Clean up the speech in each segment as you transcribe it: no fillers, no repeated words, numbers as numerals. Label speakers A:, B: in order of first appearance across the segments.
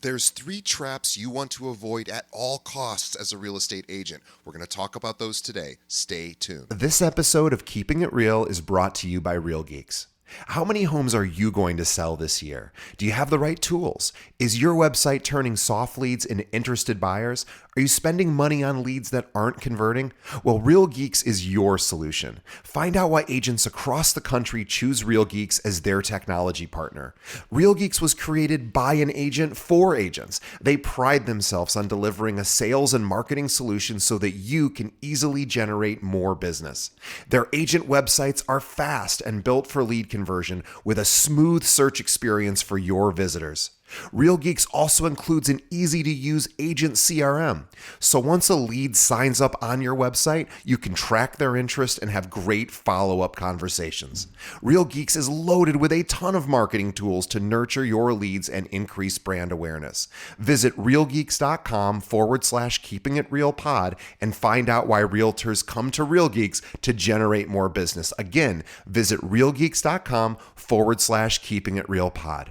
A: There's three traps you want to avoid at all costs as a real estate agent. We're going to talk about those today. Stay tuned.
B: This episode of Keeping It Real is brought to you by Real Geeks. How many homes are you going to sell this year? Do you have the right tools? Is your website turning soft leads into interested buyers? Are you spending money on leads that aren't converting? Well, Real Geeks is your solution. Find out why agents across the country choose Real Geeks as their technology partner. Real Geeks was created by an agent for agents. They pride themselves on delivering a sales and marketing solution so that you can easily generate more business. Their agent websites are fast and built for lead conversion with a smooth search experience for your visitors. Real Geeks also includes an easy-to-use agent CRM. So once a lead signs up on your website, you can track their interest and have great follow-up conversations. Real Geeks is loaded with a ton of marketing tools to nurture your leads and increase brand awareness. Visit realgeeks.com/keepingitrealpod and find out why realtors come to Real Geeks to generate more business. Again, visit realgeeks.com/keepingitrealpod.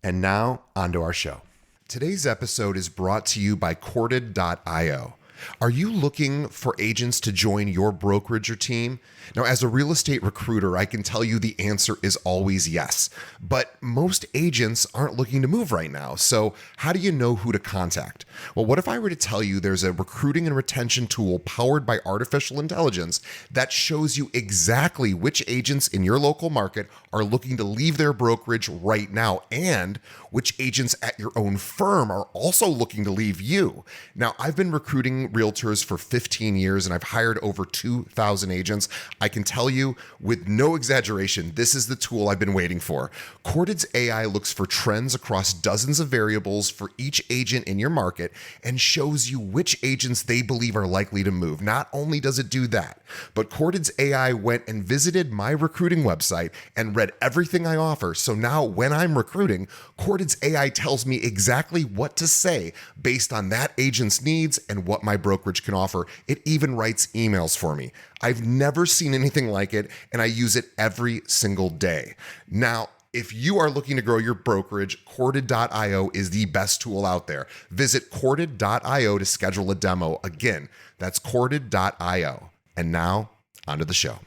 B: And now, onto our show. Today's episode is brought to you by Corded.io. Are you looking for agents to join your brokerage or team? Now, as a real estate recruiter, I can tell you the answer is always yes. But most agents aren't looking to move right now. So how do you know who to contact? Well, what if I were to tell you there's a recruiting and retention tool powered by artificial intelligence that shows you exactly which agents in your local market are looking to leave their brokerage right now and which agents at your own firm are also looking to leave you? Now, I've been recruiting realtors for 15 years and I've hired over 2,000 agents. I can tell you with no exaggeration, this is the tool I've been waiting for. Corded's AI looks for trends across dozens of variables for each agent in your market and shows you which agents they believe are likely to move. Not only does it do that, but Corded's AI went and visited my recruiting website and read everything I offer. So now when I'm recruiting, Corded's AI tells me exactly what to say based on that agent's needs and what my brokerage can offer. It even writes emails for me. I've never seen anything like it, and I use it every single day. Now, if you are looking to grow your brokerage, Corded.io is the best tool out there. Visit Corded.io to schedule a demo. Again, that's Corded.io. And now, onto the show.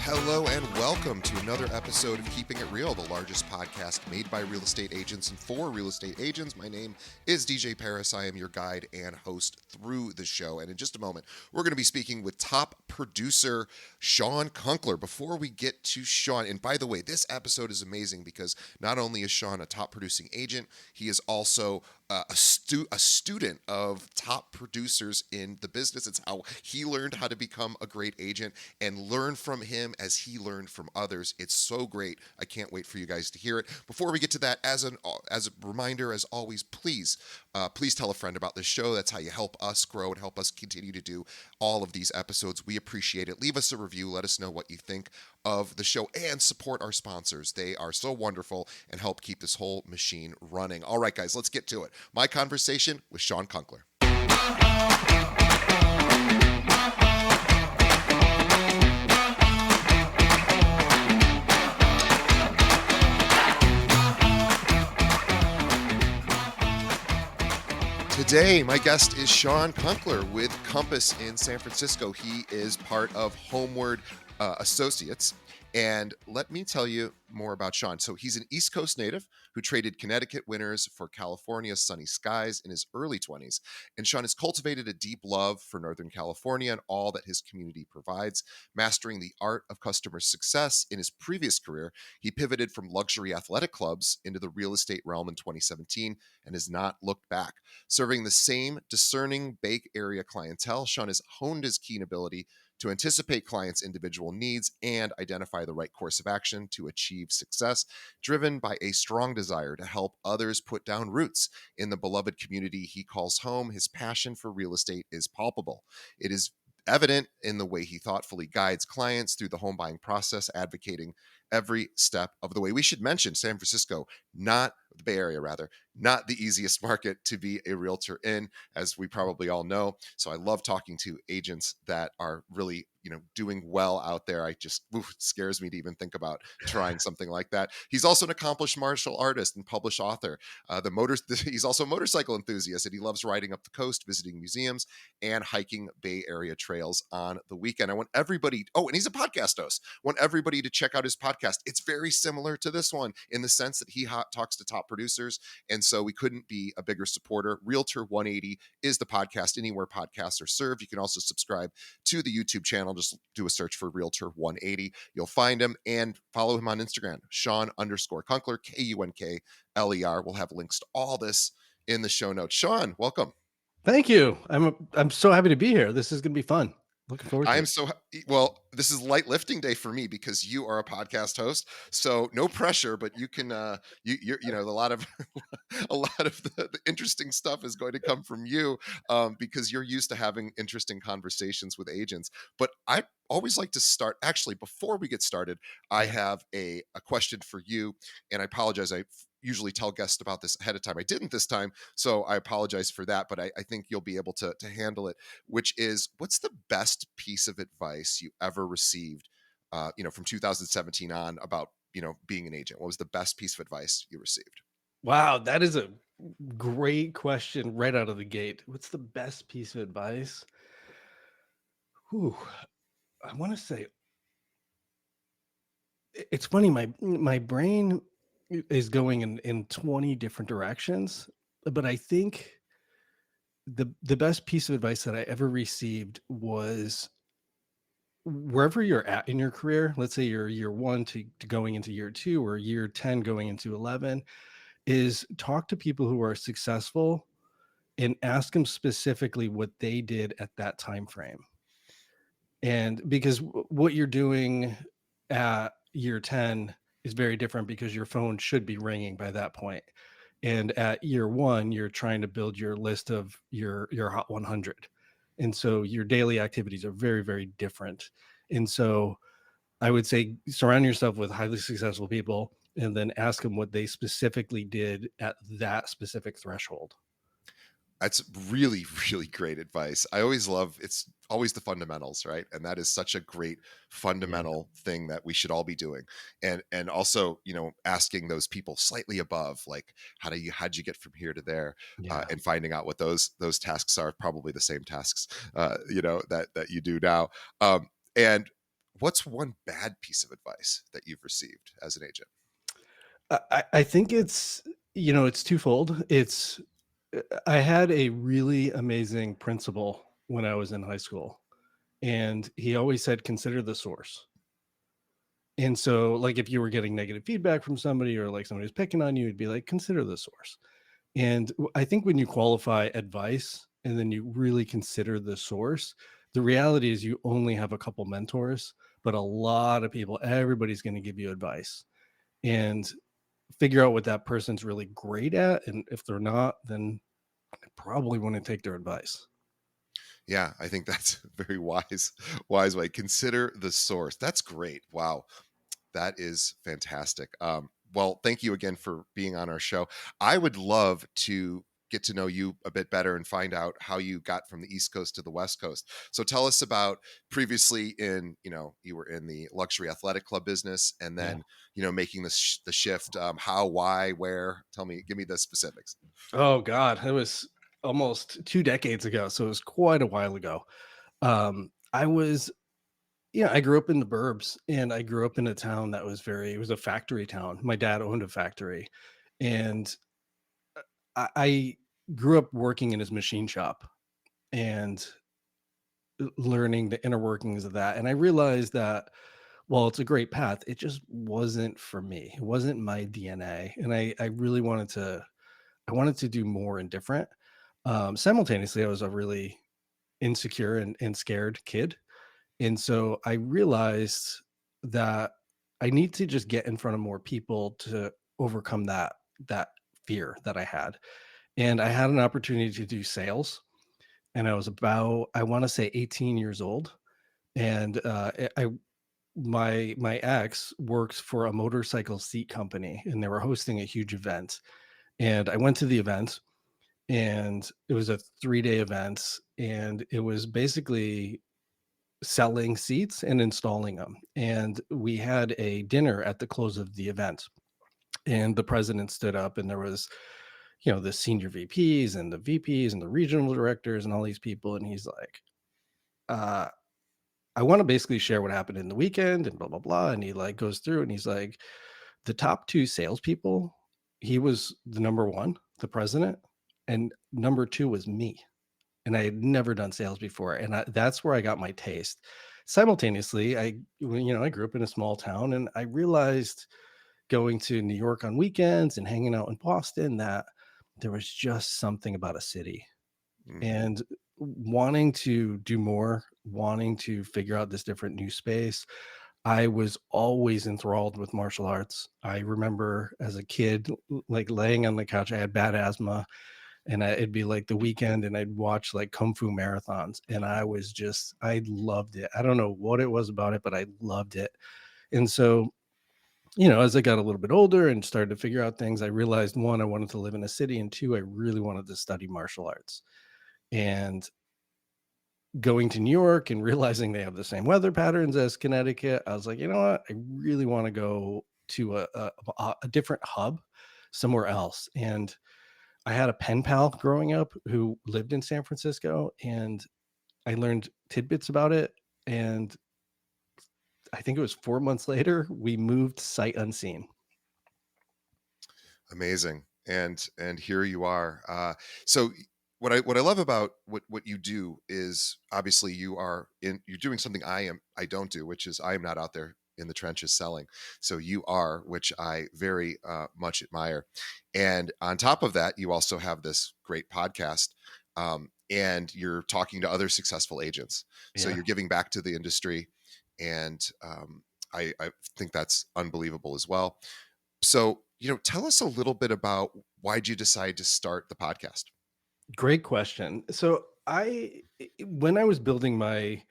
B: Hello and welcome to another episode of Keeping It Real, the largest podcast made by real estate agents and for real estate agents. My name is DJ Paris. I am your guide and host through the show. And in just a moment, we're going to be speaking with top producer Shawn Kunkler. Before we get to Shawn, and by the way, this episode is amazing because not only is Shawn a top producing agent, he is also a student of top producers in the business. It's how he learned how to become a great agent and learn from him as he learned from others. It's so great. I can't wait for you guys to hear it. Before we get to that, as a reminder, as always, please tell a friend about this show. That's how you help us grow and help us continue to do all of these episodes. We appreciate it. Leave us a review. Let us know what you think of the show and support our sponsors. They are so wonderful and help keep this whole machine running. All right, guys, let's get to it. My conversation with Shawn Kunkler. Today, my guest is Shawn Kunkler with Compass in San Francisco. He is part of Homeward Associates. And let me tell you more about Shawn. So he's an East Coast native who traded Connecticut winters for California's sunny skies in his early 20s. And Shawn has cultivated a deep love for Northern California and all that his community provides. Mastering the art of customer success in his previous career, he pivoted from luxury athletic clubs into the real estate realm in 2017 and has not looked back. Serving the same discerning Bay Area clientele, Shawn has honed his keen ability to anticipate clients' individual needs and identify the right course of action to achieve success, driven by a strong desire to help others put down roots in the beloved community he calls home. His passion for real estate is palpable. It is evident in the way he thoughtfully guides clients through the home buying process, advocating every step of the way. We should mention San Francisco, not
A: the Bay Area rather, not the easiest market to be a realtor in, as we probably all know. So I love talking to agents that are really, doing well out there. I just, it scares me to even think about trying something like that. He's also an accomplished martial artist and published author. He's also a motorcycle enthusiast, and he loves riding up the coast, visiting museums, and hiking Bay Area trails on the weekend. I want everybody. Oh, and he's a podcast host. Want everybody to check out his podcast. It's very similar to this one in the sense that he talks to top producers, and so we couldn't be a bigger supporter. Realtor 180 is the podcast anywhere podcasts are served. You can also subscribe to the YouTube channel. Just do a search for Realtor 180. You'll find him, and follow him on Instagram, Shawn_Kunkler, Kunkler. We'll have links to all this in the show notes. Shawn, welcome.
C: Thank you. I'm so happy to be here. This is going to be fun. Looking forward
A: I
C: to
A: am
C: it.
A: so well. This is light lifting day for me because you are a podcast host, so no pressure. But you can, a lot of a lot of the interesting stuff is going to come from you, because you're used to having interesting conversations with agents. But I always like to start. Actually, before we get started, I
C: Yeah.
A: have a question for you, and I apologize. I usually tell guests about this ahead of time. I didn't this time, so I apologize for that. But I think you'll be able to handle it, which is, what's the best piece of advice you ever received, from 2017 on, about, being an agent? What was the best piece of advice you received?
C: Wow, that is a great question right out of the gate. What's the best piece of advice? Whew, I want to say it's funny. My brain is going in 20 different directions, but I think the best piece of advice that I ever received was wherever you're at in your career. Let's say you're year one to going into year two, or year 10 going into 11, is talk to people who are successful and ask them specifically what they did at that time frame. And because what you're doing at year 10 is very different, because your phone should be ringing by that point. And at year one, you're trying to build your list of your hot 100. And so your daily activities are very, very different. And so I would say surround yourself with highly successful people, and then ask them what they specifically did at that specific threshold.
A: That's really, really great advice. I always love, it's always the fundamentals, right? And that is such a great
C: Yeah.
A: fundamental thing that we should all be doing. And also, asking those people slightly above, like, how'd you get from here to there?
C: Yeah.
A: And finding out what those tasks are, probably the same tasks, that you do now. And what's one bad piece of advice that you've received as an agent?
C: I think it's twofold. I had a really amazing principal when I was in high school, and he always said, consider the source. And so, like, if you were getting negative feedback from somebody, or like somebody was picking on you, it'd be like, consider the source. And I think when you qualify advice and then you really consider the source, the reality is you only have a couple mentors, but a lot of people, everybody's going to give you advice. And figure out what that person's really great at. And if they're not, then I probably wouldn't take their advice.
A: Yeah, I think that's a very wise way. Consider the source. That's great. Wow. That is fantastic. Well, thank you again for being on our show. I would love to get to know you a bit better and find out how you got from the East Coast to the West Coast. So tell us about, previously you were in the luxury athletic club business, and
C: Yeah.
A: then, making the shift. How, why, where? Give me the specifics.
C: Oh God, it was almost 2 decades ago, so it was quite a while ago. I was, yeah, I grew up in the burbs, and I grew up in a town that was it was a factory town. My dad owned a factory, and I grew up working in his machine shop and learning the inner workings of that. And I realized that while it's a great path, it just wasn't for me. It wasn't my DNA. And I really I wanted to do more and different. Simultaneously, I was a really insecure and scared kid. And so I realized that I need to just get in front of more people to overcome that fear that I had. And I had an opportunity to do sales, and I was about, I want to say, 18 years old. And my ex works for a motorcycle seat company, and they were hosting a huge event. And I went to the event, and it was a 3-day event, and it was basically selling seats and installing them. And we had a dinner at the close of the event, and the president stood up, and there was, the senior VPs and the VPs and the regional directors and all these people, and he's like, uh I want to basically share what happened in the weekend and blah blah blah. And he like goes through and he's like, the top two salespeople, he was the number one, the president, and number two was me. And I had never done sales before, and that's where I got my taste. Simultaneously, I grew up in a small town, and I realized going to New York on weekends and hanging out in Boston that there was just something about a city,
A: Hmm.
C: and wanting to do more, wanting to figure out this different new space. I was always enthralled with martial arts. I remember as a kid, like laying on the couch. I had bad asthma, and it'd be like the weekend, and I'd watch like kung fu marathons, and I loved it. I don't know what it was about it, but I loved it. And so, as I got a little bit older and started to figure out things, I realized, one, I wanted to live in a city, and two, I really wanted to study martial arts. And going to New York and realizing they have the same weather patterns as Connecticut, I was like, you know what? I really want to go to a different hub somewhere else. And I had a pen pal growing up who lived in San Francisco, and I learned tidbits about it. And I think it was 4 months later, we moved sight unseen.
A: Amazing. And here you are. So what I love about what you do is obviously you're doing something I don't do, which is I am not out there in the trenches selling. So you are, which I very much admire. And on top of that, you also have this great podcast. And you're talking to other successful agents. So
C: Yeah.
A: you're giving back to the industry. And I think that's unbelievable as well. So, tell us a little bit about why'd you decide to start the podcast?
C: Great question. So when I was building my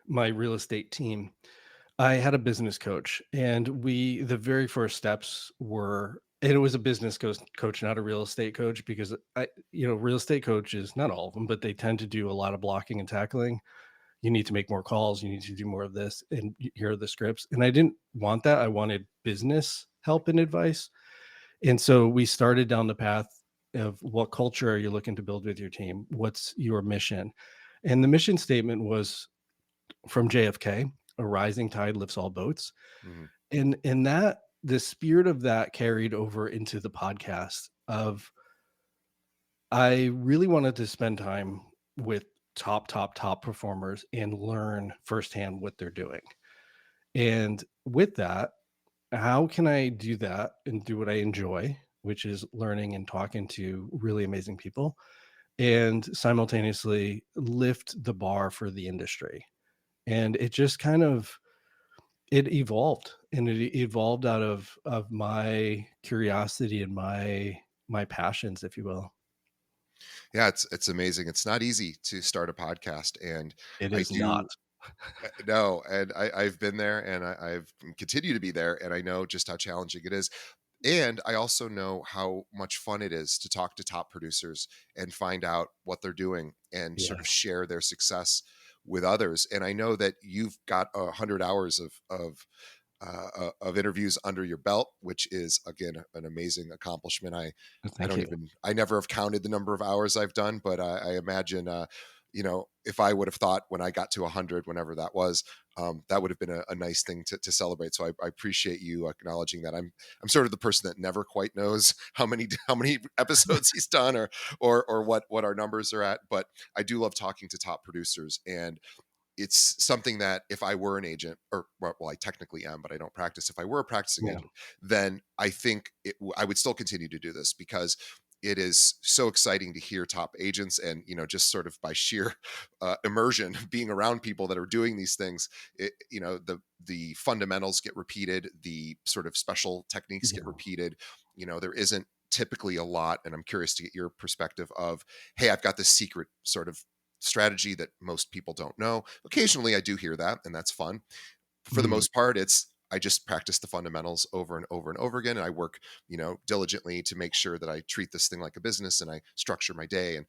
C: real estate team, I had a business coach, and the very first steps were, and it was a business coach, not a real estate coach, because real estate coaches, not all of them, but they tend to do a lot of blocking and tackling. You need to make more calls. You need to do more of this, and here are the scripts. And I didn't want that. I wanted business help and advice. And so we started down the path of, what culture are you looking to build with your team? What's your mission? And the mission statement was from JFK: a rising tide lifts all boats.
A: Mhm.
C: And that, the spirit of that carried over into the podcast of, I really wanted to spend time with top performers and learn firsthand what they're doing. And with that, how can I do that and do what I enjoy, which is learning and talking to really amazing people, and simultaneously lift the bar for the industry? And it just kind of, it evolved, and it evolved out of my curiosity and my passions, if you will.
A: Yeah, it's amazing. It's not easy to start a podcast, and
C: It
A: I
C: is not.
A: do no, and I've been there, and I've continue to be there, and I know just how challenging it is. And I also know how much fun it is to talk to top producers and find out what they're doing and sort
C: Yeah.
A: of share their success with others. And I know that you've got 100 hours of interviews under your belt, which is again an amazing accomplishment. I
C: Thank
A: don't
C: you.
A: even I never have counted the number of hours I've done, but I imagine if I would have thought when I got to 100, whenever that was, that would have been a nice thing to celebrate. So I appreciate you acknowledging that. I'm sort of the person that never quite knows how many episodes he's done or what our numbers are at, but I do love talking to top producers, and it's something that if I were an agent, or well, I technically am, but I don't practice. If I were a practicing
C: Yeah.
A: agent, then I think I would still continue to do this because it is so exciting to hear top agents, and just sort of by sheer immersion, being around people that are doing these things, the fundamentals get repeated, the sort of special techniques get
C: Yeah.
A: repeated. There isn't typically a lot, and I'm curious to get your perspective of, hey, I've got this secret sort of strategy that most people don't know. Occasionally I do hear that, and that's fun. for the
C: Mm,
A: most part, it's I just practice the fundamentals over and over and over again. And I work, diligently to make sure that I treat this thing like a business and I structure my day and,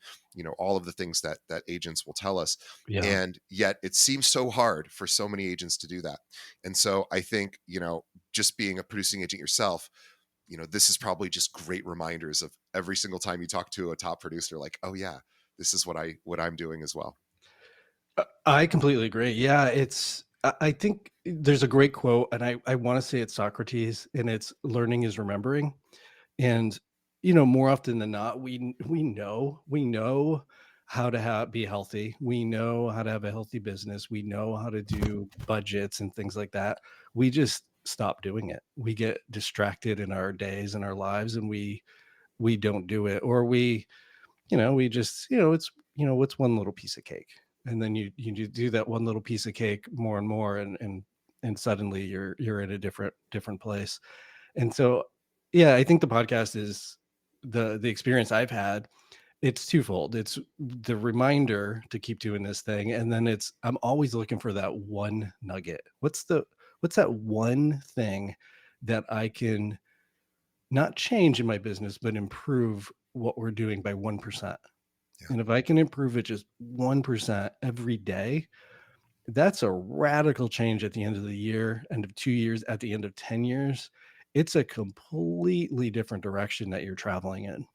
A: all of the things that agents will tell us.
C: yeah.
A: And yet it seems so hard for so many agents to do that. And so I think, just being a producing agent yourself, this is probably just great reminders of every single time you talk to a top producer, like, oh yeah, this is what I'm doing as well.
C: I completely agree. Yeah, I think there's a great quote, and I want to say it's Socrates, and it's learning is remembering. And more often than not, we know how to be healthy. We know how to have a healthy business. We know how to do budgets and things like that. We just stop doing it. We get distracted in our days and our lives, and we don't do it, or we just, it's, what's one little piece of cake? And then you do that one little piece of cake more and more, and suddenly you're in a different place. And so, yeah, I think the podcast is the experience I've had. It's twofold. It's the reminder to keep doing this thing, and then I'm always looking for that one nugget. What's that one thing that I can not change in my business, but improve what we're doing by 1%.
A: Yeah.
C: And if I can improve it just 1% every day, that's a radical change at the end of the year, end of 2 years, at the end of 10 years. It's a completely different direction that you're traveling in.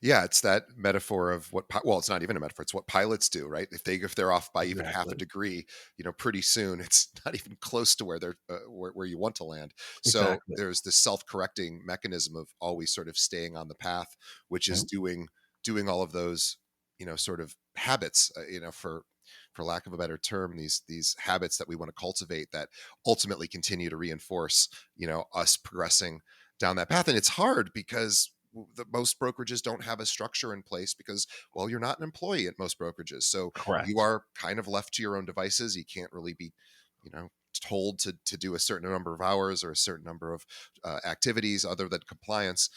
A: Yeah, it's that metaphor of well, it's not even a metaphor. It's what pilots do, right? If they're off by even half a
C: Exactly.
A: degree, pretty soon it's not even close to where they're where you want to land. So
C: Exactly.
A: there's this self-correcting mechanism of always sort of staying on the path, which is
C: Yep.
A: doing all of those, sort of habits, for lack of a better term, these habits that we want to cultivate that ultimately continue to reinforce, us progressing down that path. And it's hard because the most brokerages don't have a structure in place because, well, you're not an employee at most brokerages, so you
C: Correct.
A: are kind of left to your own devices. You can't really be, told to do a certain number of hours or a certain number of activities other than compliance.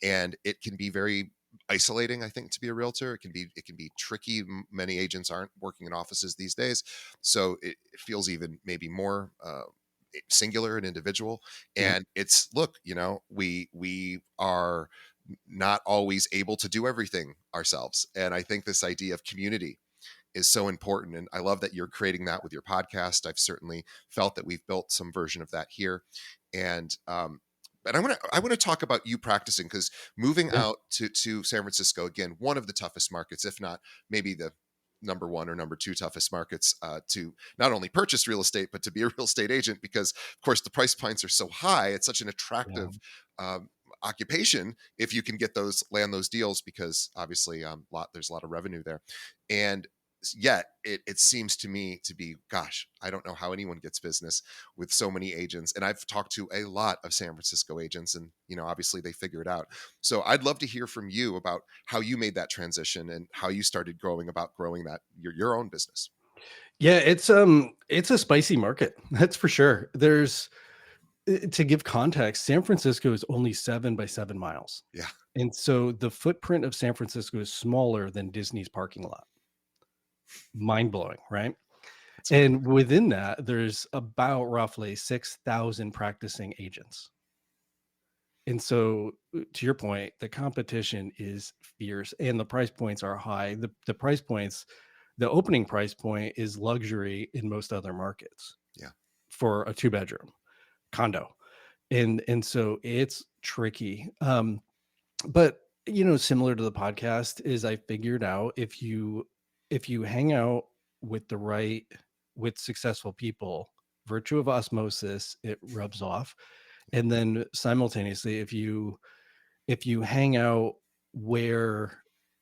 A: And it can be very isolating, I think, to be a realtor. It can be tricky. Many agents aren't working in offices these days, so it feels even maybe more singular and individual.
C: Yep.
A: And it's, look, we are not always able to do everything ourselves, and I think this idea of community is so important. And I love that you're creating that with your podcast. I've certainly felt that we've built some version of that here. And but I want to talk about you practicing, because moving
C: Yeah.
A: out to San Francisco, again, one of the toughest markets, if not maybe the number one or number two toughest markets, to not only purchase real estate but to be a real estate agent, because of course the price points are so high. It's such an
C: Yeah.
A: attractive occupation if you can get land those deals, because obviously there's a lot of revenue there. And yet it seems to me to be, gosh, I don't know how anyone gets business with so many agents. And I've talked to a lot of San Francisco agents, and obviously they figure it out. So I'd love to hear from you about how you made that transition and how you started growing that your own business.
C: Yeah, it's a spicy market. That's for sure. To give context, San Francisco is only 7 by 7 miles.
A: Yeah.
C: And so the footprint of San Francisco is smaller than Disney's parking lot. Mind blowing, right?
A: That's
C: And
A: amazing.
C: within that, there's about roughly 6,000 practicing agents. And so, to your point, the competition is fierce and the price points are high. The price points, the opening price point is luxury in most other markets
A: Yeah.
C: for a two-bedroom condo. And so it's tricky. But similar to the podcast is I figured out if you hang out with with successful people, virtue of osmosis, it rubs off. And then simultaneously, if you hang out where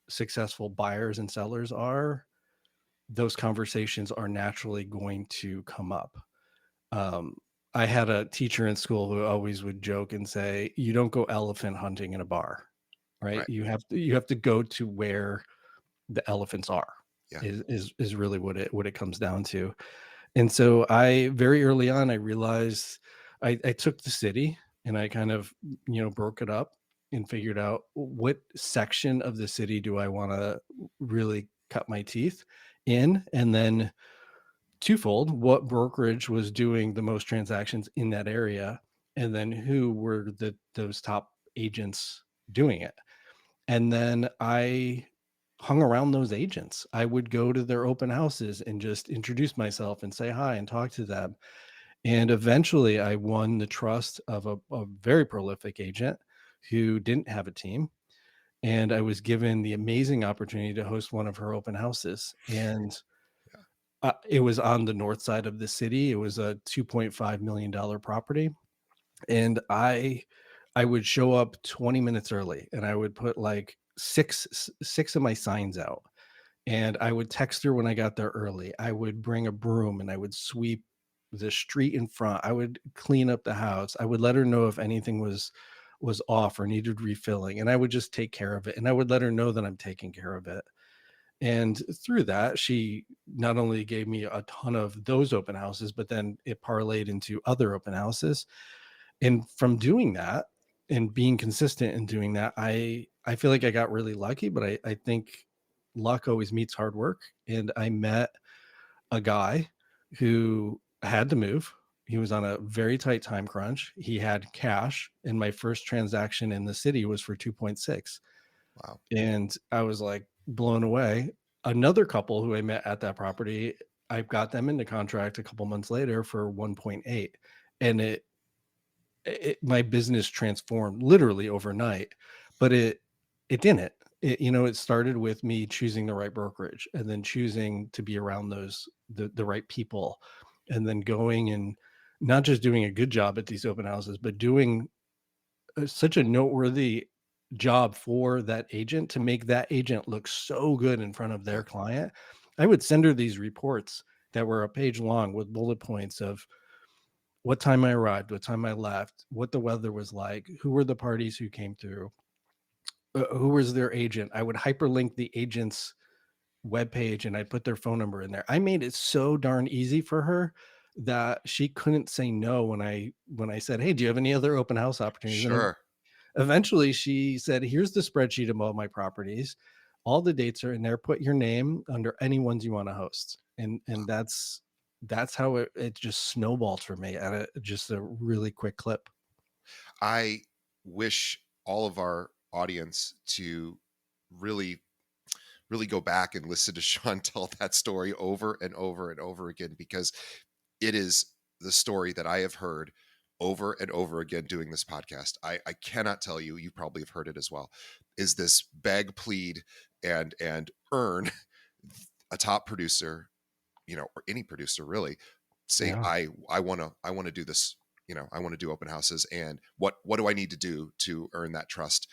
C: successful buyers and sellers are, those conversations are naturally going to come up. Um, I had a teacher in school who always would joke and say, "You don't go elephant hunting in a bar, right?
A: Right.
C: You have to go to where the elephants are."
A: Yeah.
C: Is really what it comes down to. And so I very early on I realized I took the city and I kind of broke it up and figured out what section of the city do I want to really cut my teeth in, and then twofold: what brokerage was doing the most transactions in that area, and then who were those top agents doing it. And then I hung around those agents. I would go to their open houses and just introduce myself and say hi and talk to them. And eventually I won the trust of a very prolific agent who didn't have a team. And I was given the amazing opportunity to host one of her open houses. And
A: Yeah.
C: it was on the north side of the city. It was a $2.5 million property. And I would show up 20 minutes early, and I would put like six of my signs out, and I would text her when I got there early. I would bring a broom and I would sweep the street in front. I would clean up the house. I would let her know if anything was off or needed refilling, and I would just take care of it. And I would let her know that I'm taking care of it. And through that, she not only gave me a ton of those open houses, but then it parlayed into other open houses. And from doing that and being consistent in doing that, I feel like I got really lucky, but I think luck always meets hard work. And I met a guy who had to move. He was on a very tight time crunch. He had cash, and my first transaction in the city was for 2.6.
A: Wow.
C: And I was like blown away. Another couple who I met at that property, I got them into contract a couple months later for 1.8. And my business transformed literally overnight, but it didn't. It started with me choosing the right brokerage, and then choosing to be around the right people, and then going and not just doing a good job at these open houses, but doing such a noteworthy job for that agent to make that agent look so good in front of
A: Yeah.
C: their client. I would send her these reports that were a page long with bullet points of what time I arrived, what time I left, what the weather was like, who were the parties who came through, who was their agent. I would hyperlink the agent's webpage and I'd put their phone number in there. I made it so darn easy for her that she couldn't say no when I said, "Hey, do you have any other open house opportunities?" And
A: Sure.
C: eventually she said, "Here's the spreadsheet of all my properties. All the dates are in there. Put your name under any ones you want to host." And that's how it just snowballed for me at just a really quick clip.
A: I wish all of our audience to really, really go back and listen to Sean tell that story over and over and over again, because it is the story that I have heard over and over again doing this podcast. I cannot tell you, you probably have heard it as well, is this beg, plead, and earn a top producer, or any producer really, saying,
C: Yeah.
A: I want to do this. I want to do open houses, and what do I need to do to earn that trust?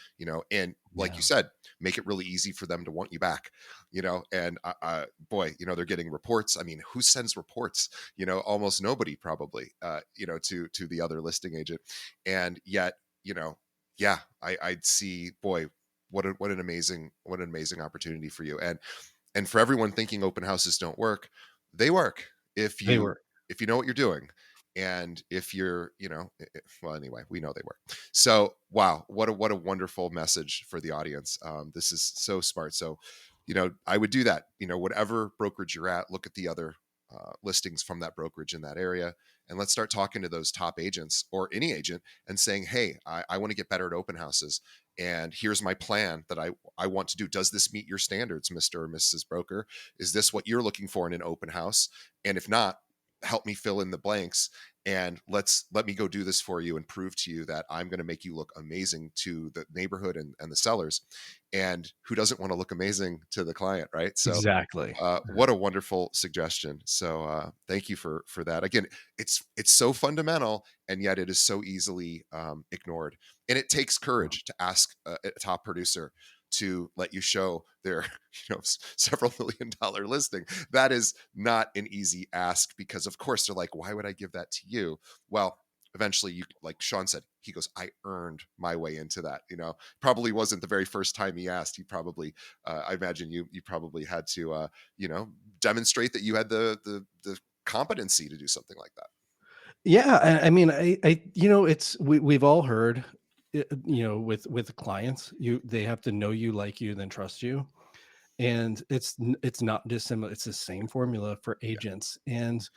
A: And like you
C: Yeah.
A: said, make it really easy for them to want you back. And boy, they're getting reports. I mean, who sends reports? Almost nobody probably. To the other listing agent, and yet, yeah, I'd see, boy, what an amazing opportunity for you. And for everyone thinking open houses don't work, they work if
C: They
A: you
C: were.
A: if you know what you're doing. And if you're, well, anyway, we know they work. So wow, what a wonderful message for the audience. This is so smart. So I would do that. Whatever brokerage you're at, look at the other listings from that brokerage in that area, and let's start talking to those top agents or any agent and saying, hey, I want to get better at open houses, and here's my plan that I want to do. Does this meet your standards, Mr. or Mrs. Broker? Is this what you're looking for in an open house? And if not, help me fill in the blanks, and let me go do this for you and prove to you that I'm going to make you look amazing to the neighborhood and the sellers. And who doesn't want to look amazing to the client, right? So
C: Exactly.
A: what a wonderful suggestion. So thank you for that. Again, it's so fundamental, and yet it is so easily ignored. And it takes courage to ask a top producer to let you show their several $1 million listing. That is not an easy ask, because of course they're like, why would I give that to you? Well, eventually, you, like Sean said, he goes, I earned my way into that. Probably wasn't the very first time he asked. He probably, I imagine you probably had to demonstrate that you had the competency to do something like that.
C: Yeah, I mean, it's we've all heard, with clients, they have to know you, like you, then trust you. And it's not dissimilar. It's the same formula for
A: Yeah,
C: agents. And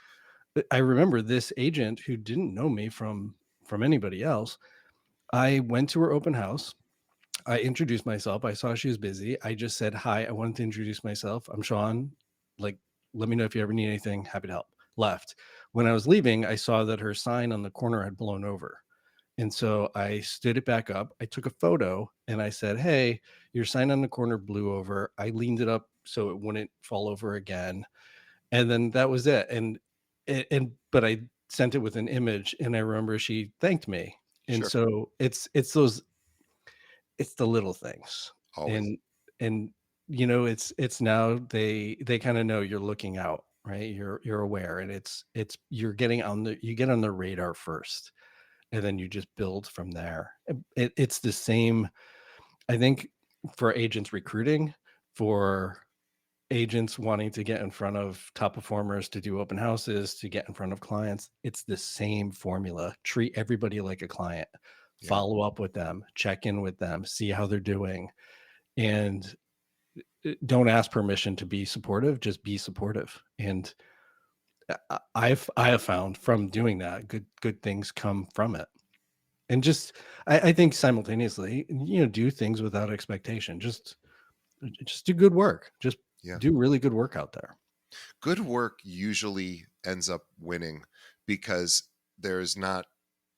C: I remember this agent who didn't know me from anybody else. I went to her open house. I introduced myself. I saw she was busy. I just said, "Hi, I wanted to introduce myself. I'm Sean. Like, let me know if you ever need anything. Happy to help." Left. When I was leaving, I saw that her sign on the corner had blown over. And so I stood it back up. I took a photo and I said, "Hey, your sign on the corner blew over." I leaned it up so it wouldn't fall over again. And then that was it. And but I sent it with an image and I remember she thanked me. And
A: sure,
C: so it's the little things.
A: always.
C: And it's now they kind of know you're looking out, right? You're aware, and it's you're getting on the you get on the radar first, and then you just build from there. It's the same, I think, for agents recruiting, for agents wanting to get in front of top performers, to do open houses, to get in front of clients. It's the same formula. Treat everybody like a client.
A: Yeah,
C: Follow up with them, check in with them, see how they're doing, and don't ask permission to be supportive. Just be supportive. And I have found from doing that, good things come from it. And just I think simultaneously, do things without expectation. Just do good work. Just
A: yeah.
C: do really good work out there.
A: Good work usually ends up winning because there's not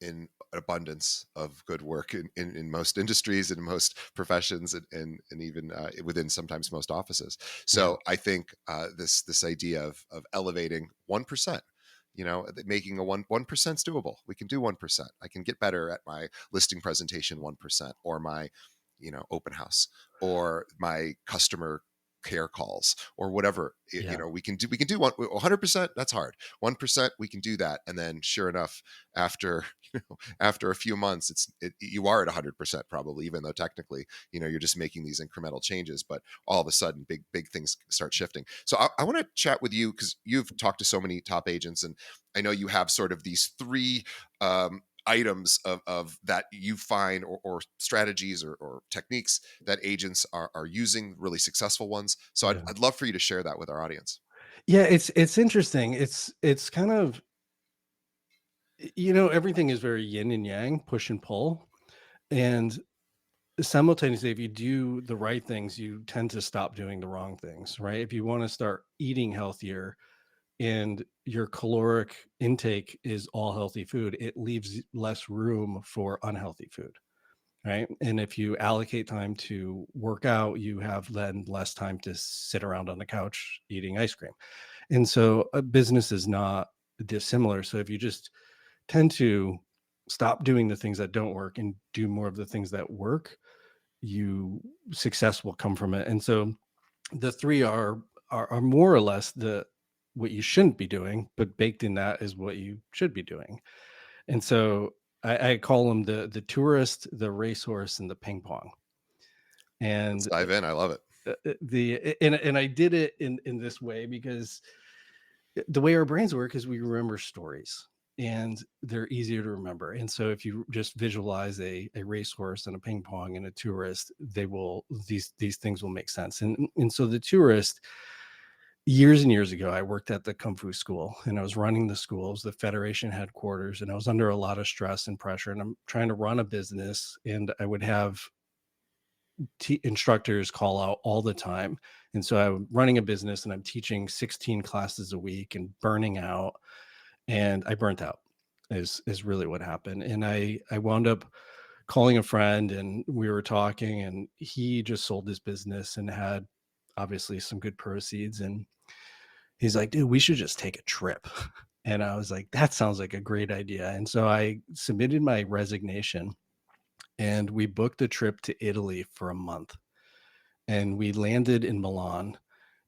A: an abundance of good work in most industries and most professions and even within sometimes most offices.
C: Yeah.
A: So I think this idea of elevating 1%, making a 1%'s doable. We can do 1%. I can get better at my listing presentation 1%, or my open house, or my customer care calls, or whatever.
C: Yeah.
A: We can do 100%. That's hard. 1%, we can do that. And then sure enough, after after a few months, you are at 100% probably, even though technically you're just making these incremental changes. But all of a sudden big things start shifting. So I want to chat with you because you've talked to so many top agents, and I know you have sort of these three items of that you find, or strategies, or techniques that agents are using, really successful ones. So I'd,
C: Yeah.
A: I'd love for you to share that with our audience.
C: Yeah, it's interesting. It's kind of, everything is very yin and yang, push and pull. And simultaneously, if you do the right things, you tend to stop doing the wrong things, right? If you want to start eating healthier and your caloric intake is all healthy food, it leaves less room for unhealthy food, right? And if you allocate time to work out, you have then less time to sit around on the couch eating ice cream. And so a business is not dissimilar. So if you just tend to stop doing the things that don't work and do more of the things that work, you success will come from it. And so the three are more or less the what you shouldn't be doing, but baked in that is what you should be doing. And so I call them the tourist, the racehorse, and the ping pong.
A: Let's
C: And
A: dive in. I love it.
C: and I did it in this way because the way our brains work is we remember stories, and they're easier to remember. And so if you just visualize a racehorse and a ping pong and a tourist, these things will make sense. And so the tourist, years and years ago, I worked at the Kung Fu school and I was running the schools, the Federation headquarters, and I was under a lot of stress and pressure. And I'm trying to run a business, and I would have instructors call out all the time. And so I'm running a business and I'm teaching 16 classes a week and burning out. And I burnt out is really what happened. And I wound up calling a friend and we were talking, and he just sold his business and had obviously some good proceeds. And he's like, "Dude, we should just take a trip." And I was like, "That sounds like a great idea." And so I submitted my resignation and we booked a trip to Italy for a month, and we landed in Milan.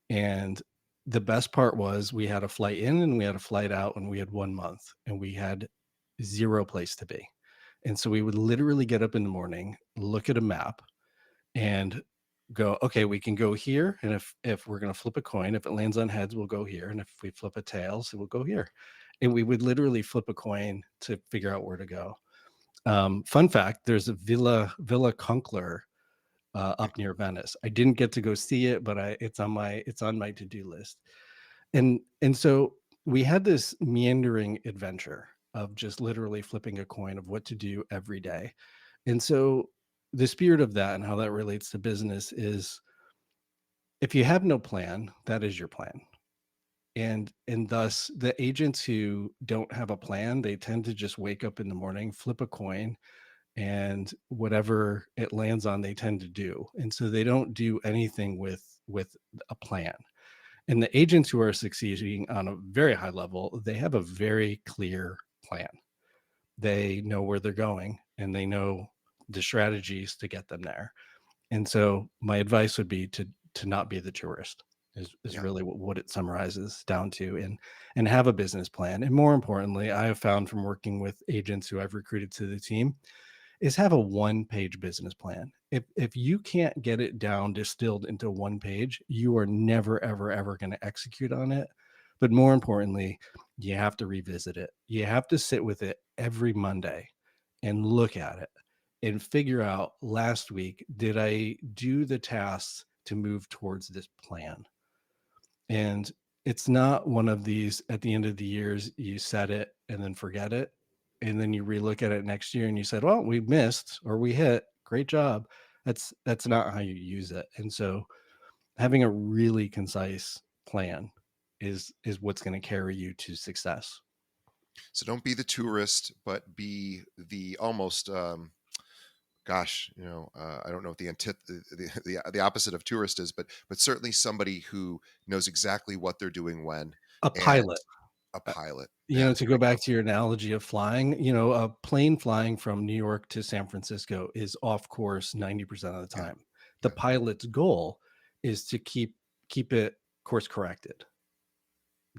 C: And the best part was we had a flight in and we had a flight out, and we had 1 month and we had zero place to be. And so we would literally get up in the morning, look at a map, and go, okay, we can go here. And if we're gonna flip a coin, if it lands on heads, we'll go here. And if we flip a tails, it will go here. And we would literally flip a coin to figure out where to go. Fun fact: there's a Villa Kunkler up near Venice. I didn't get to go see it, but it's on my to-do list. And so we had this meandering adventure of just literally flipping a coin of what to do every day. And so the spirit of that and how that relates to business is, if you have no plan, that is your plan. And thus the agents who don't have a plan, they tend to just wake up in the morning, flip a coin, and whatever it lands on, they tend to do. And so they don't do anything with a plan. And the agents who are succeeding on a very high level, they have a very clear plan. They know where they're going and they know the strategies to get them there. And so my advice would be to not be the tourist, is
A: Yeah.
C: really what it summarizes down to, and have a business plan. And more importantly, I have found from working with agents who I've recruited to the team, is have a one-page business plan. If you can't get it down distilled into one page, you are never ever ever going to execute on it. But more importantly, you have to revisit it. You have to sit with it every Monday and look at it and figure out, last week, did I do the tasks to move towards this plan? And it's not one of these, at the end of the years you set it and then forget it, and then you relook at it next year and you said, well, we missed or we hit, great job. That's not how you use it. And so having a really concise plan is what's going to carry you to success.
A: So don't be the tourist, but be the almost gosh, I don't know what the opposite of tourist is, but certainly somebody who knows exactly what they're doing when,
C: A
A: and
C: pilot.
A: a
C: uh,
A: pilot.
C: you
A: Yeah,
C: know,
A: there
C: to go
A: we
C: back
A: go.
C: to your analogy of flying, a plane flying from New York to San Francisco is off course 90% of the
A: Yeah,
C: time. The
A: yeah.
C: pilot's goal is to keep it course corrected.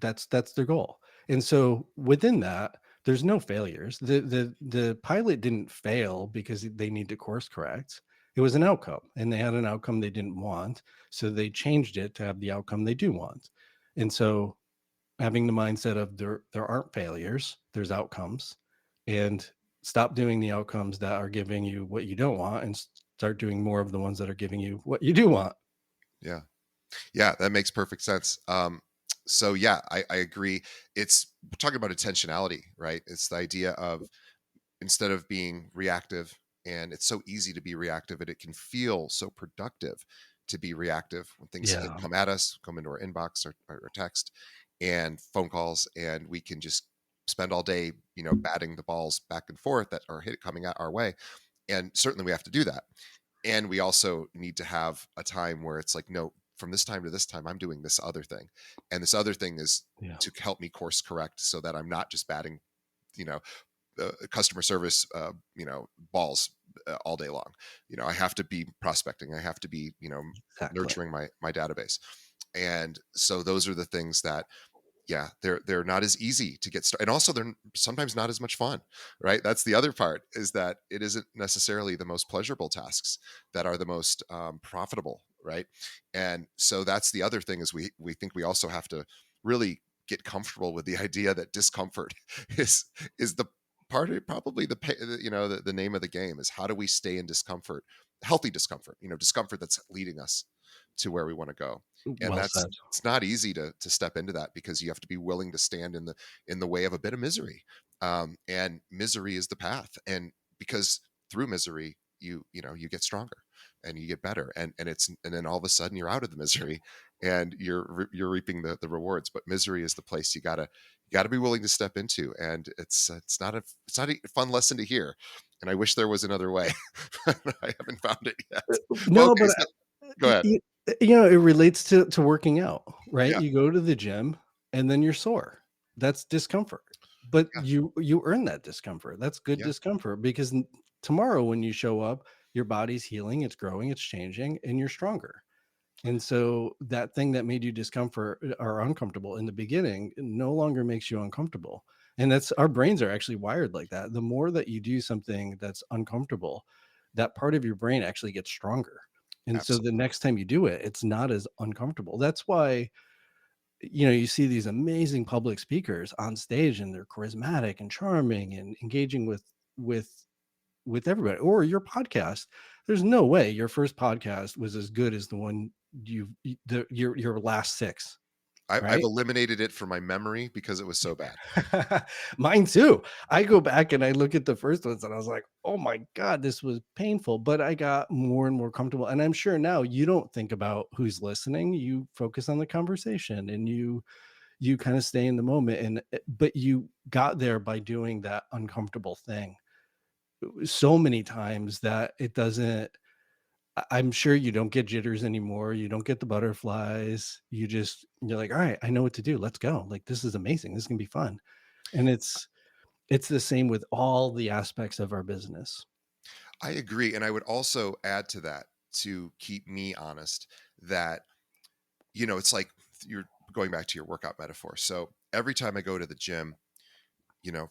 C: That's their goal. And so within that, there's no failures. The pilot didn't fail because they need to course correct. It was an outcome, and they had an outcome they didn't want, so they changed it to have the outcome they do want. And so having the mindset of there aren't failures, there's outcomes, and stop doing the outcomes that are giving you what you don't want and start doing more of the ones that are giving you what you do want.
A: Yeah. Yeah, that makes perfect sense. So yeah, I agree. It's we're talking about intentionality, right? It's the idea of, instead of being reactive, and it's so easy to be reactive, and it can feel so productive to be reactive when things
C: Yeah.
A: come at us, come into our inbox, or text and phone calls, and we can just spend all day, batting the balls back and forth that are coming at our way. And certainly we have to do that. And we also need to have a time where it's like, no, from this time to this time, I'm doing this other thing. And this other thing is
C: Yeah.
A: to help me course correct so that I'm not just batting, you know, customer service, balls all day long. I have to be prospecting. I have to be,
C: Exactly.
A: nurturing my database. And so those are the things that, yeah, they're not as easy to get started, and also they're sometimes not as much fun, right? That's the other part, is that it isn't necessarily the most pleasurable tasks that are the most profitable, right? And so that's the other thing, is we think we also have to really get comfortable with the idea that discomfort is the part of, probably the name of the game, is how do we stay in discomfort, healthy discomfort, discomfort that's leading us to where we want to go. And
C: Well said.
A: it's not easy to step into that, because you have to be willing to stand in the way of a bit of misery. And misery is the path. And because through misery, you get stronger and you get better, and then all of a sudden you're out of the misery, and you're reaping the rewards. But misery is the place you gotta be willing to step into. And it's not a fun lesson to hear. And I wish there was another way. I haven't found it yet. Well,
C: No,
A: okay,
C: but
A: so go ahead.
C: it relates to working out, right?
A: Yeah,
C: You go to the gym and then you're sore. That's discomfort. But
A: yeah,
C: you earn that discomfort. That's good
A: yeah,
C: discomfort, because tomorrow when you show up, your body's healing, it's growing, it's changing, and you're stronger. And so that thing that made you discomfort or uncomfortable in the beginning no longer makes you uncomfortable. And that's, our brains are actually wired like that. The more that you do something that's uncomfortable, that part of your brain actually gets stronger. And so the
A: absolutely.
C: next time you do it, it's not as uncomfortable. That's why, you see these amazing public speakers on stage and they're charismatic and charming and engaging with with everybody, or your podcast. There's no way your first podcast was as good as the one your last six,
A: I've
C: right?
A: eliminated it from my memory because it was so bad.
C: Mine too. I go back and I look at the first ones and I was like, oh my God, this was painful. But I got more and more comfortable. And I'm sure now you don't think about who's listening. You focus on the conversation and you kind of stay in the moment. And but you got there by doing that uncomfortable thing so many times that it doesn't. I'm sure you don't get jitters anymore. You don't get the butterflies. You're like, all right, I know what to do. Let's go. Like this is amazing. This is gonna be fun. And it's the same with all the aspects of our business.
A: I agree, and I would also add to that, to keep me honest, that, it's like you're going back to your workout metaphor. So every time I go to the gym,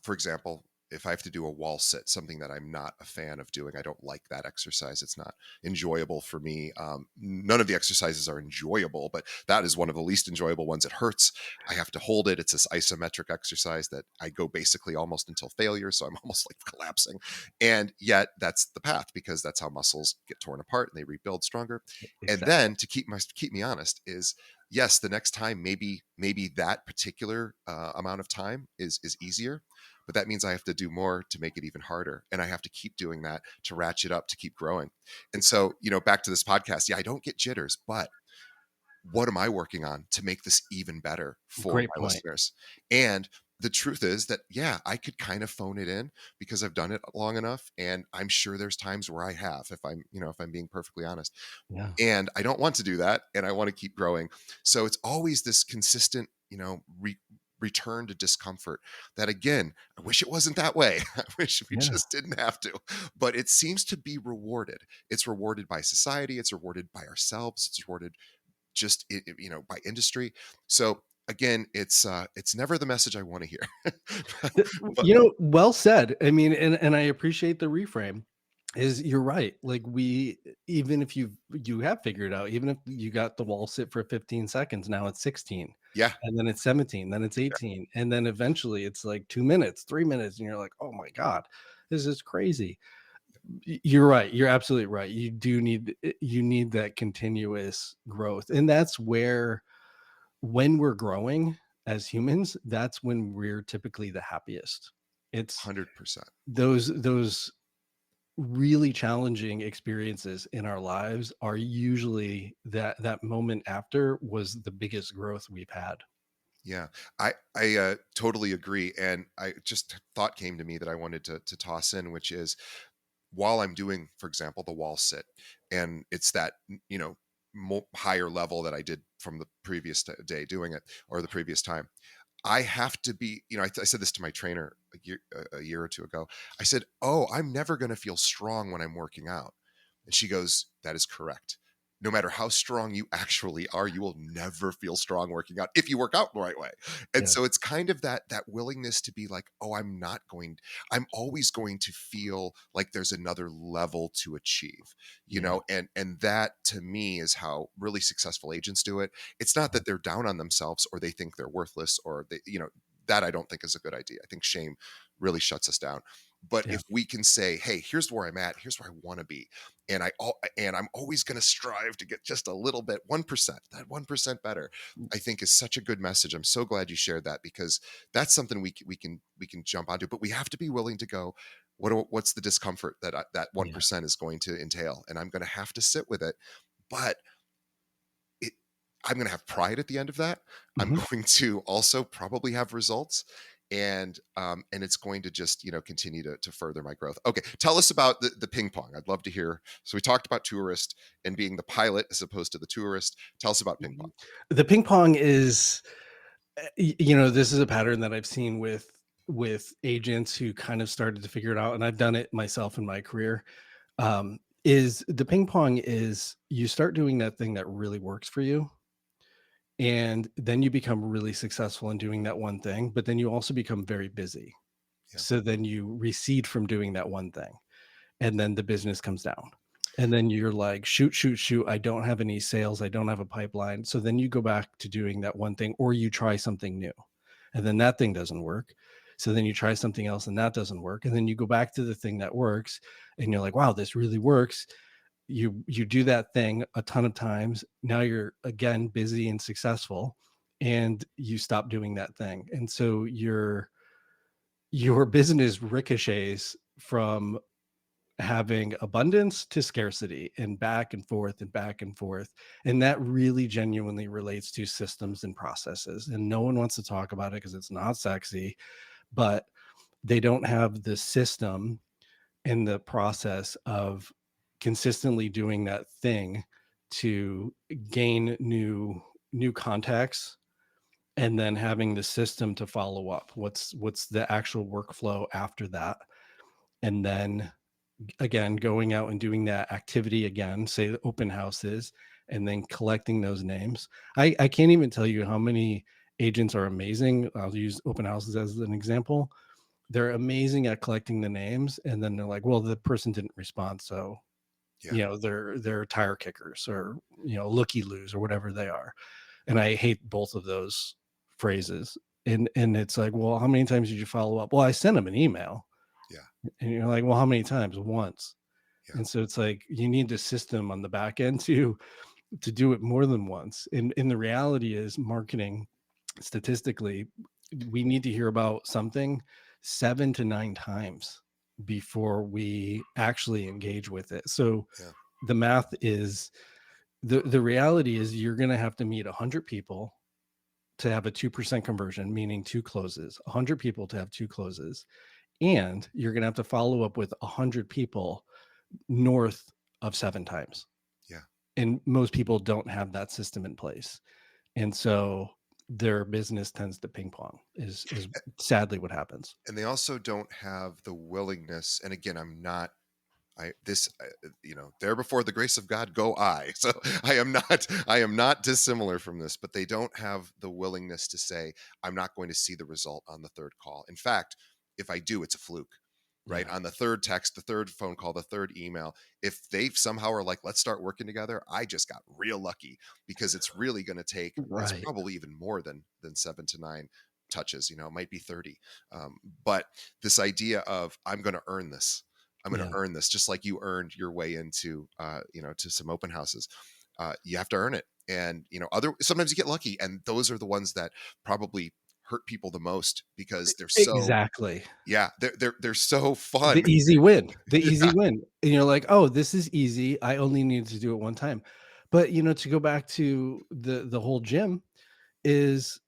A: for example, if I have to do a wall sit, something that I'm not a fan of doing, I don't like that exercise. It's not enjoyable for me. None of the exercises are enjoyable, but that is one of the least enjoyable ones. It hurts. I have to hold it. It's this isometric exercise that I go basically almost until failure. So I'm almost like collapsing. And yet that's the path, because that's how muscles get torn apart and they rebuild stronger. And
C: Exactly.
A: then to keep me honest is, yes, the next time maybe that particular amount of time is easier, but that means I have to do more to make it even harder. And I have to keep doing that to ratchet up, to keep growing. And so, back to this podcast, yeah, I don't get jitters, but what am I working on to make this even better for
C: Great
A: my
C: point.
A: listeners? And the truth is that, yeah, I could kind of phone it in because I've done it long enough. And I'm sure there's times where I have, if I'm being perfectly honest.
C: Yeah.
A: And I don't want to do that, and I want to keep growing. So it's always this consistent, return to discomfort that, again, I wish it wasn't that way. I wish we
C: Yeah.
A: just didn't have to, but it seems to be rewarded. It's rewarded by society, it's rewarded by ourselves, it's rewarded just by industry. So again, it's never the message I want to hear. But
C: Well said. I mean, and I appreciate the reframe. Is you're right. Like we even if you have figured out, even if you got the wall sit for 15 seconds, now it's 16,
A: yeah,
C: and then it's 17, then it's
A: yeah,
C: 18, and then eventually it's like 2 minutes, 3 minutes, and you're like, oh my God, this is crazy. You're right. You're absolutely right. You need that continuous growth. And that's where when we're growing as humans, that's when we're typically the happiest. It's
A: 100%.
C: those really challenging experiences in our lives are usually that moment after was the biggest growth we've had.
A: Yeah, I totally agree, and I just thought came to me that I wanted to toss in, which is, while I'm doing, for example, the wall sit, and it's that higher level that I did from the previous day doing it, or the previous time. I have to be, I said this to my trainer a year or two ago. I said, "Oh, I'm never going to feel strong when I'm working out." And she goes, "That is correct. No matter how strong you actually are, you will never feel strong working out if you work out the right way." And
C: Yeah.
A: so it's kind of that willingness to be like, "Oh, I'm always going to feel like there's another level to achieve."
C: Yeah.
A: And that to me is how really successful agents do it. It's not that they're down on themselves or they think they're worthless, or that I don't think is a good idea. I think shame really shuts us down. But
C: Yeah.
A: if we can say, "Hey, here's where I'm at, here's where I want to be, and I'm always going to strive to get just a little bit, 1%, that 1% better," I think is such a good message. I'm so glad you shared that, because that's something we can jump onto, but we have to be willing to go, what's the discomfort that
C: Yeah.
A: 1% is going to entail, and I'm going to have to sit with it. But it I'm gonna have pride at the end of that. I'm
C: Mhm.
A: going to also probably have results, and it's going to just, continue to further my growth. Okay, tell us about the ping pong. I'd love to hear. So we talked about tourist and being the pilot as opposed to the tourist. Tell us about ping pong.
C: The ping pong is this is a pattern that I've seen with agents who kind of started to figure it out, and I've done it myself in my career. Is the ping pong is you start doing that thing that really works for you, and then you become really successful in doing that one thing, but then you also become very busy.
A: Yeah.
C: So then you recede from doing that one thing, and then the business comes down. And then you're like, shoot, shoot, shoot. I don't have any sales. I don't have a pipeline. So then you go back to doing that one thing, or you try something new, and then that thing doesn't work. So then you try something else and that doesn't work. And then you go back to the thing that works and you're like, wow, this really works. You do that thing a ton of times. Now you're again busy and successful and you stop doing that thing. And so your business ricochets from having abundance to scarcity and back and forth and back and forth. And that really genuinely relates to systems and processes. And no one wants to talk about it because it's not sexy, but they don't have the system and the process of consistently doing that thing to gain new contacts and then having the system to follow up. What's the actual workflow after that? And then again, going out and doing that activity again, say the open houses, and then collecting those names. I can't even tell you how many agents are amazing. I'll use open houses as an example. They're amazing at collecting the names, and then they're like, well, the person didn't respond, so
A: Yeah.
C: they're tire kickers or looky loos or whatever they are. And I hate both of those phrases. And it's like, well, how many times did you follow up? Well, I sent them an email.
A: Yeah.
C: And you're like, well, how many times? Once.
A: Yeah.
C: And so it's like you need the system on the back end to do it more than once. And the reality is marketing statistically, we need to hear about something 7 to 9 times before we actually engage with it. So
A: Yeah.
C: the math is the reality is you're going to have to meet 100 people to have a 2% conversion, meaning two closes, 100 people to have two closes. And you're going to have to follow up with 100 people north of 7 times.
A: Yeah.
C: And most people don't have that system in place. And so their business tends to ping pong is sadly what happens.
A: And they also don't have the willingness. And again, I'm not there before the grace of God go I. So I am not dissimilar from this, but they don't have the willingness to say, I'm not going to see the result on the third call. In fact, if I do, it's a fluke. Right.
C: Yeah.
A: On the third text, the third phone call, the third email, if they somehow are like, let's start working together, I just got real lucky because it's really going to take, it's
C: Right.
A: probably even more than 7 to 9 touches, it might be 30. But this idea of I'm going to earn this, I'm going to
C: Yeah.
A: earn this, just like you earned your way into, to some open houses. You have to earn it, and sometimes you get lucky, and those are the ones that probably hurt people the most because they're so,
C: Exactly.
A: yeah, they're so
C: The
A: fun.
C: easy win. The easy
A: Yeah,
C: win. And you're like, "Oh, this is easy. I only need to do it one time." But, to go back to the whole gym is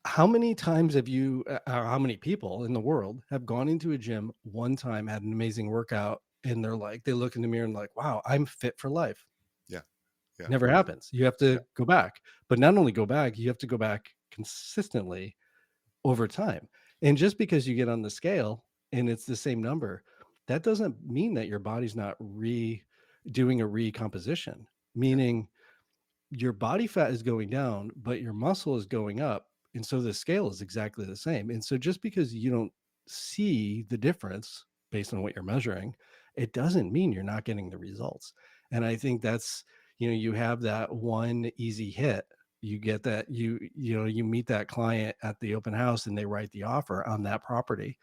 C: how many times have you or how many people in the world have gone into a gym one time, had an amazing workout, and they look in the mirror and like, "Wow, I'm fit for life."
A: yeah, yeah,
C: Never happens. You have
A: yeah,
C: to go back. But not only go back, you have to go back consistently over time. And just because you get on the scale and it's the same number, that doesn't mean that your body's not doing a recomposition,
A: yeah,
C: meaning your body fat is going down, but your muscle is going up. And so the scale is exactly the same. And so just because you don't see the difference based on what you're measuring, it doesn't mean you're not getting the results. And I think that's, you have that one easy hit. You get that you meet that client at the open house and they write the offer on that property.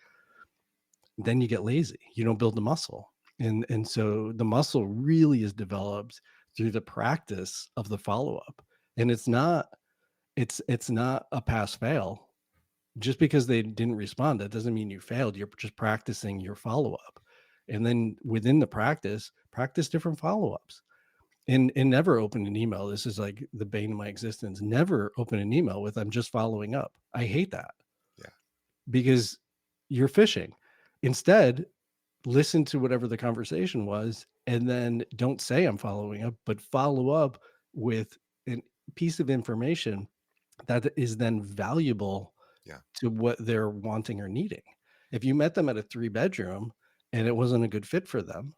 C: Then you get lazy. You don't build the muscle. And so the muscle really is developed through the practice of the follow-up. And it's not a pass fail. Just because they didn't respond, that doesn't mean you failed. You're just practicing your follow-up. And then within the practice different follow-ups. And never open an email. This is like the bane of my existence. Never open an email with I'm just following up. I hate that
A: yeah,
C: because you're fishing. Instead, listen to whatever the conversation was and then don't say I'm following up, but follow up with a piece of information that is then valuable
A: yeah,
C: to what they're wanting or needing. If you met them at a 3 bedroom and it wasn't a good fit for them,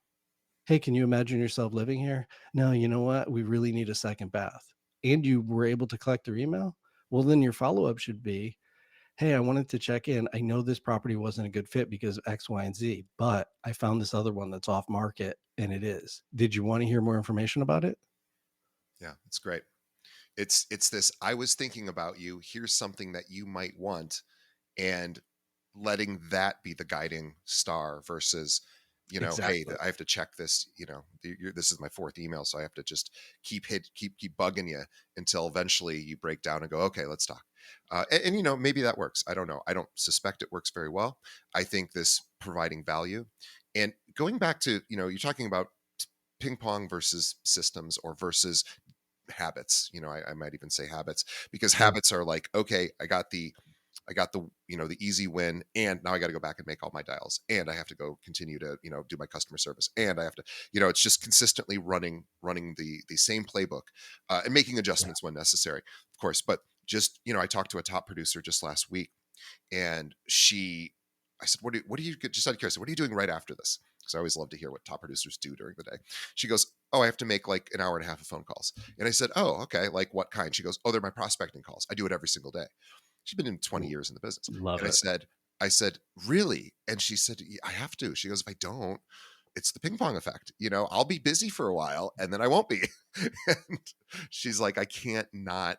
C: hey, can you imagine yourself living here? No, you know what? We really need a second bath. And you were able to collect their email. Well, then your follow up should be, hey, I wanted to check in. I know this property wasn't a good fit because of X, Y, and Z, but I found this other one that's off market and it is. Did you want to hear more information about it?
A: yeah. It's great. It's this. I was thinking about you. Here's something that you might want, and letting that be the guiding star versus, hey,
C: Exactly.
A: I have to check this. This is my fourth email, so I have to just keep bugging you until eventually you break down and go, okay, let's talk. And maybe that works. I don't know. I don't suspect it works very well. I think this providing value, and going back to, you're talking about ping pong versus systems or versus habits. I might even say habits, because
C: Sure.
A: habits are like, okay, I got the the easy win, and now I got to go back and make all my dials, and I have to go continue to do my customer service, and I have to it's just consistently running the same playbook, and making
C: Yeah.
A: adjustments when necessary, of course. But just I talked to a top producer just last week, and I said, what do you, just out of curiosity, what are you doing right after this? Because I always love to hear what top producers do during the day. She goes, oh, I have to make like an hour and a half of phone calls. And I said, oh, okay, like what kind? She goes, oh, they're my prospecting calls. I do it every single day. She's been in 20
C: L-
A: years in the business.
C: Love
A: And
C: it.
A: I said, really? And she said, "Yeah, I have to." She goes, if I don't, it's the ping pong effect. I'll be busy for a while and then I won't be. And she's like, I can't not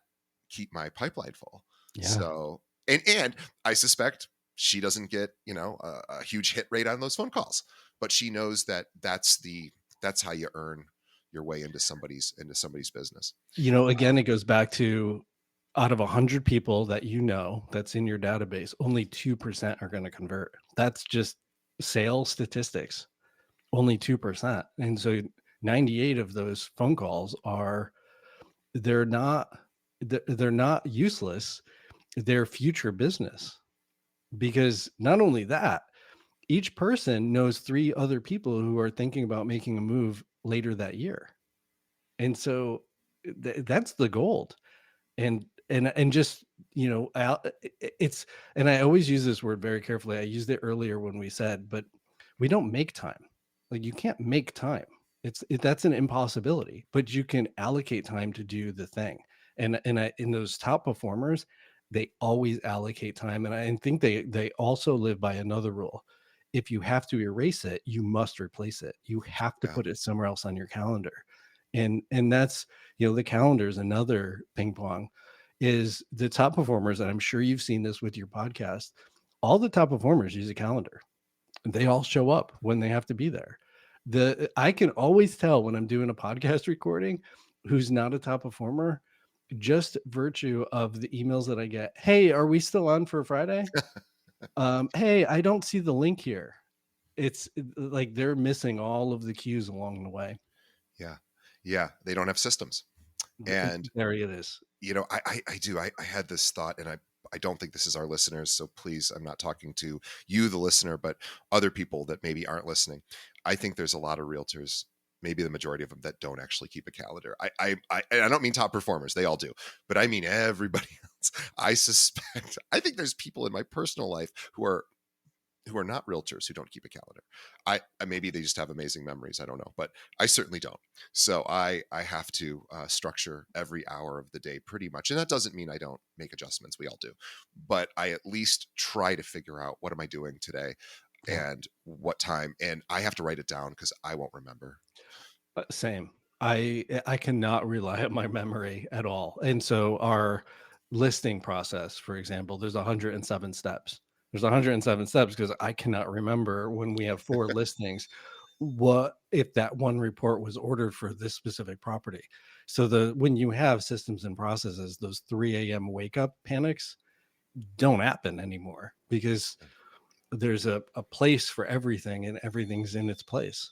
A: keep my pipeline full.
C: Yeah.
A: So, and I suspect she doesn't get, a huge hit rate on those phone calls, but she knows that that's how you earn your way into somebody's business.
C: Again, it goes back to out of 100 people that that's in your database, only 2% are going to convert. That's just sales statistics, only 2%. And so 98 of those phone calls they're not they're not useless. They're future business, because not only that, each person knows 3 other people who are thinking about making a move later that year. And so that's the gold. And just it's, and I always use this word very carefully. I used it earlier when we said, but we don't make time. Like, you can't make time. That's an impossibility, but you can allocate time to do the thing. In those top performers, they always allocate time, and I think they also live by another rule. If you have to erase it, you must replace it. You have to
A: Yeah.
C: put it somewhere else on your calendar. And that's, the calendar is another ping pong. Is the top performers, and I'm sure you've seen this with your podcast, all the top performers use a calendar. They all show up when they have to be there. I can always tell when I'm doing a podcast recording who's not a top performer, just virtue of the emails that I get. Hey, are we still on for Friday? Hey, I don't see the link here. It's like they're missing all of the cues along the way.
A: Yeah. Yeah. They don't have systems. And
C: There it is.
A: I do. I had this thought, and I don't think this is our listeners. So please, I'm not talking to you, the listener, but other people that maybe aren't listening. I think there's a lot of realtors, maybe the majority of them, that don't actually keep a calendar. And I don't mean top performers. They all do, but I mean everybody else. I think there's people in my personal life who are not realtors who don't keep a calendar. Maybe they just have amazing memories. I don't know, but I certainly don't. So I have to structure every hour of the day pretty much, and that doesn't mean I don't make adjustments. We all do, but I at least try to figure out, what am I doing today,
C: Yeah.
A: and what time, and I have to write it down because I won't remember.
C: Same. I cannot rely on my memory at all. And so our listing process, for example, there's 107 steps. There's 107 steps because I cannot remember when we have 4 listings, what if that one report was ordered for this specific property. So when you have systems and processes, those 3 a.m. wake up panics don't happen anymore, because there's a place for everything and everything's in its place.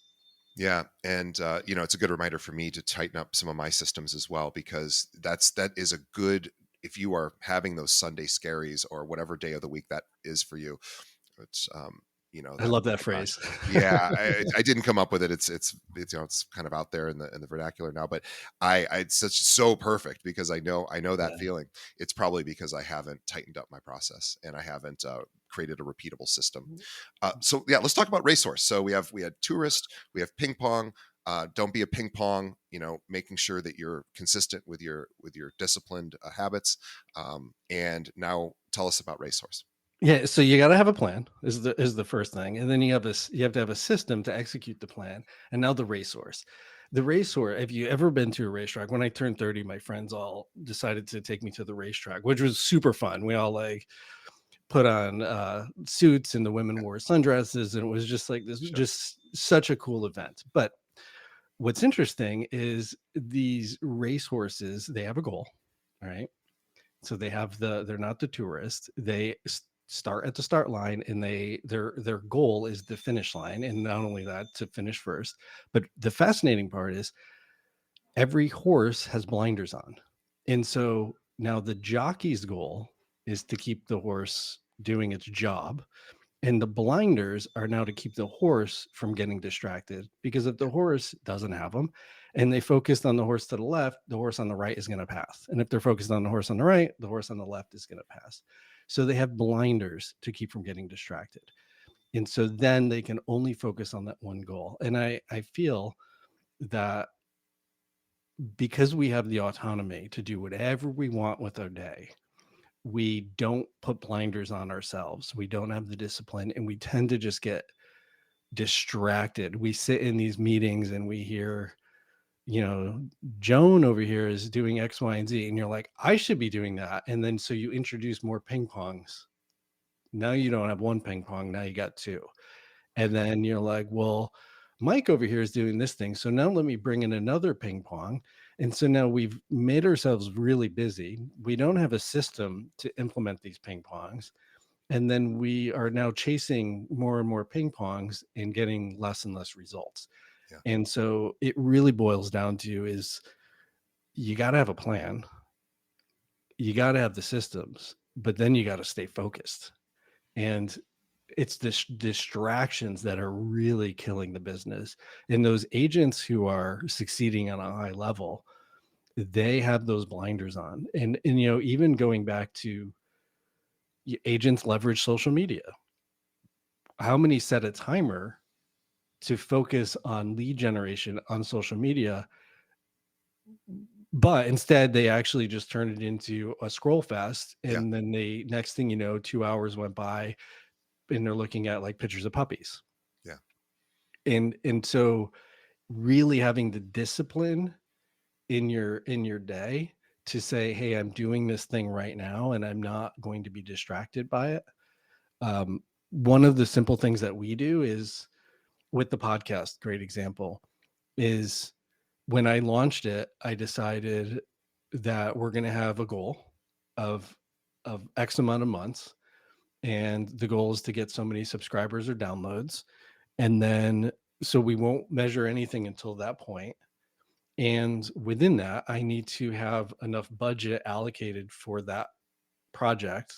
A: Yeah, and it's a good reminder for me to tighten up some of my systems as well, because that is a good, if you are having those Sunday scaries or whatever day of the week that is for you. It's
C: I
A: that,
C: love that
A: my gosh.
C: phrase.
A: Yeah, I didn't come up with it. It's kind of out there in the vernacular now, but it's such so perfect, because I know that
C: Yeah.
A: feeling. It's probably because I haven't tightened up my process, and I haven't created a repeatable system. So yeah, let's talk about racehorse. So we had tourist, we have ping pong. Don't be a ping pong. Making sure that you're consistent with your disciplined habits. And now tell us about racehorse.
C: Yeah, so you gotta have a plan is the first thing, and then you have to have a system to execute the plan. And now the racehorse. The racehorse, have you ever been to a racetrack? When I turned 30, my friends all decided to take me to the racetrack, which was super fun. We all, like, put on suits and the women wore sundresses, and it was just like this,
A: Sure.
C: just such a cool event. But what's interesting is these racehorses, they have a goal, right? So they have they're not the tourists. They start at the start line, and their goal is the finish line. And not only that, to finish first, but the fascinating part is every horse has blinders on. And so now the jockey's goal is to keep the horse doing its job. And the blinders are now to keep the horse from getting distracted, because if
A: Yeah.
C: the horse doesn't have them and they focused on the horse to the left, the horse on the right is going to pass. And if they're focused on the horse on the right, the horse on the left is going to pass. So they have blinders to keep from getting distracted. And so then they can only focus on that one goal. And I feel that because we have the autonomy to do whatever we want with our day, we don't put blinders on ourselves. We don't have the discipline, and we tend to just get distracted. We sit in these meetings and we hear, you know, Joan over here is doing X, Y, and Z. And you're like, I should be doing that. And then so you introduce more ping pongs. Now you don't have one ping pong, now you got two. And then you're like, well, Mike over here is doing this thing. So now let me bring in another ping pong. And so now we've made ourselves really busy. We don't have a system to implement these ping pongs. And then we are now chasing more and more ping pongs and getting less and less results.
A: Yeah.
C: And so it really boils down to is you got to have a plan, you got to have the systems, but then you got to stay focused. And it's this distractions that are really killing the business. And those agents who are succeeding on a high level, they have those blinders on. And you know, even going back to agents leverage social media. How many set a timer to focus on lead generation on social media, but instead they actually just turned it into a scroll fest,
A: Yeah.
C: and then they next thing you know 2 hours went by and they're looking at like pictures of puppies.
A: Yeah.
C: And so really having the discipline in your day to say, hey, I'm doing this thing right now and I'm not going to be distracted by it. One of the simple things that we do is with the podcast, great example, is when I launched it, I decided that we're going to have a goal of X amount of months, and the goal is to get so many subscribers or downloads, and then so we won't measure anything until that point. And within that, I need to have enough budget allocated for that project,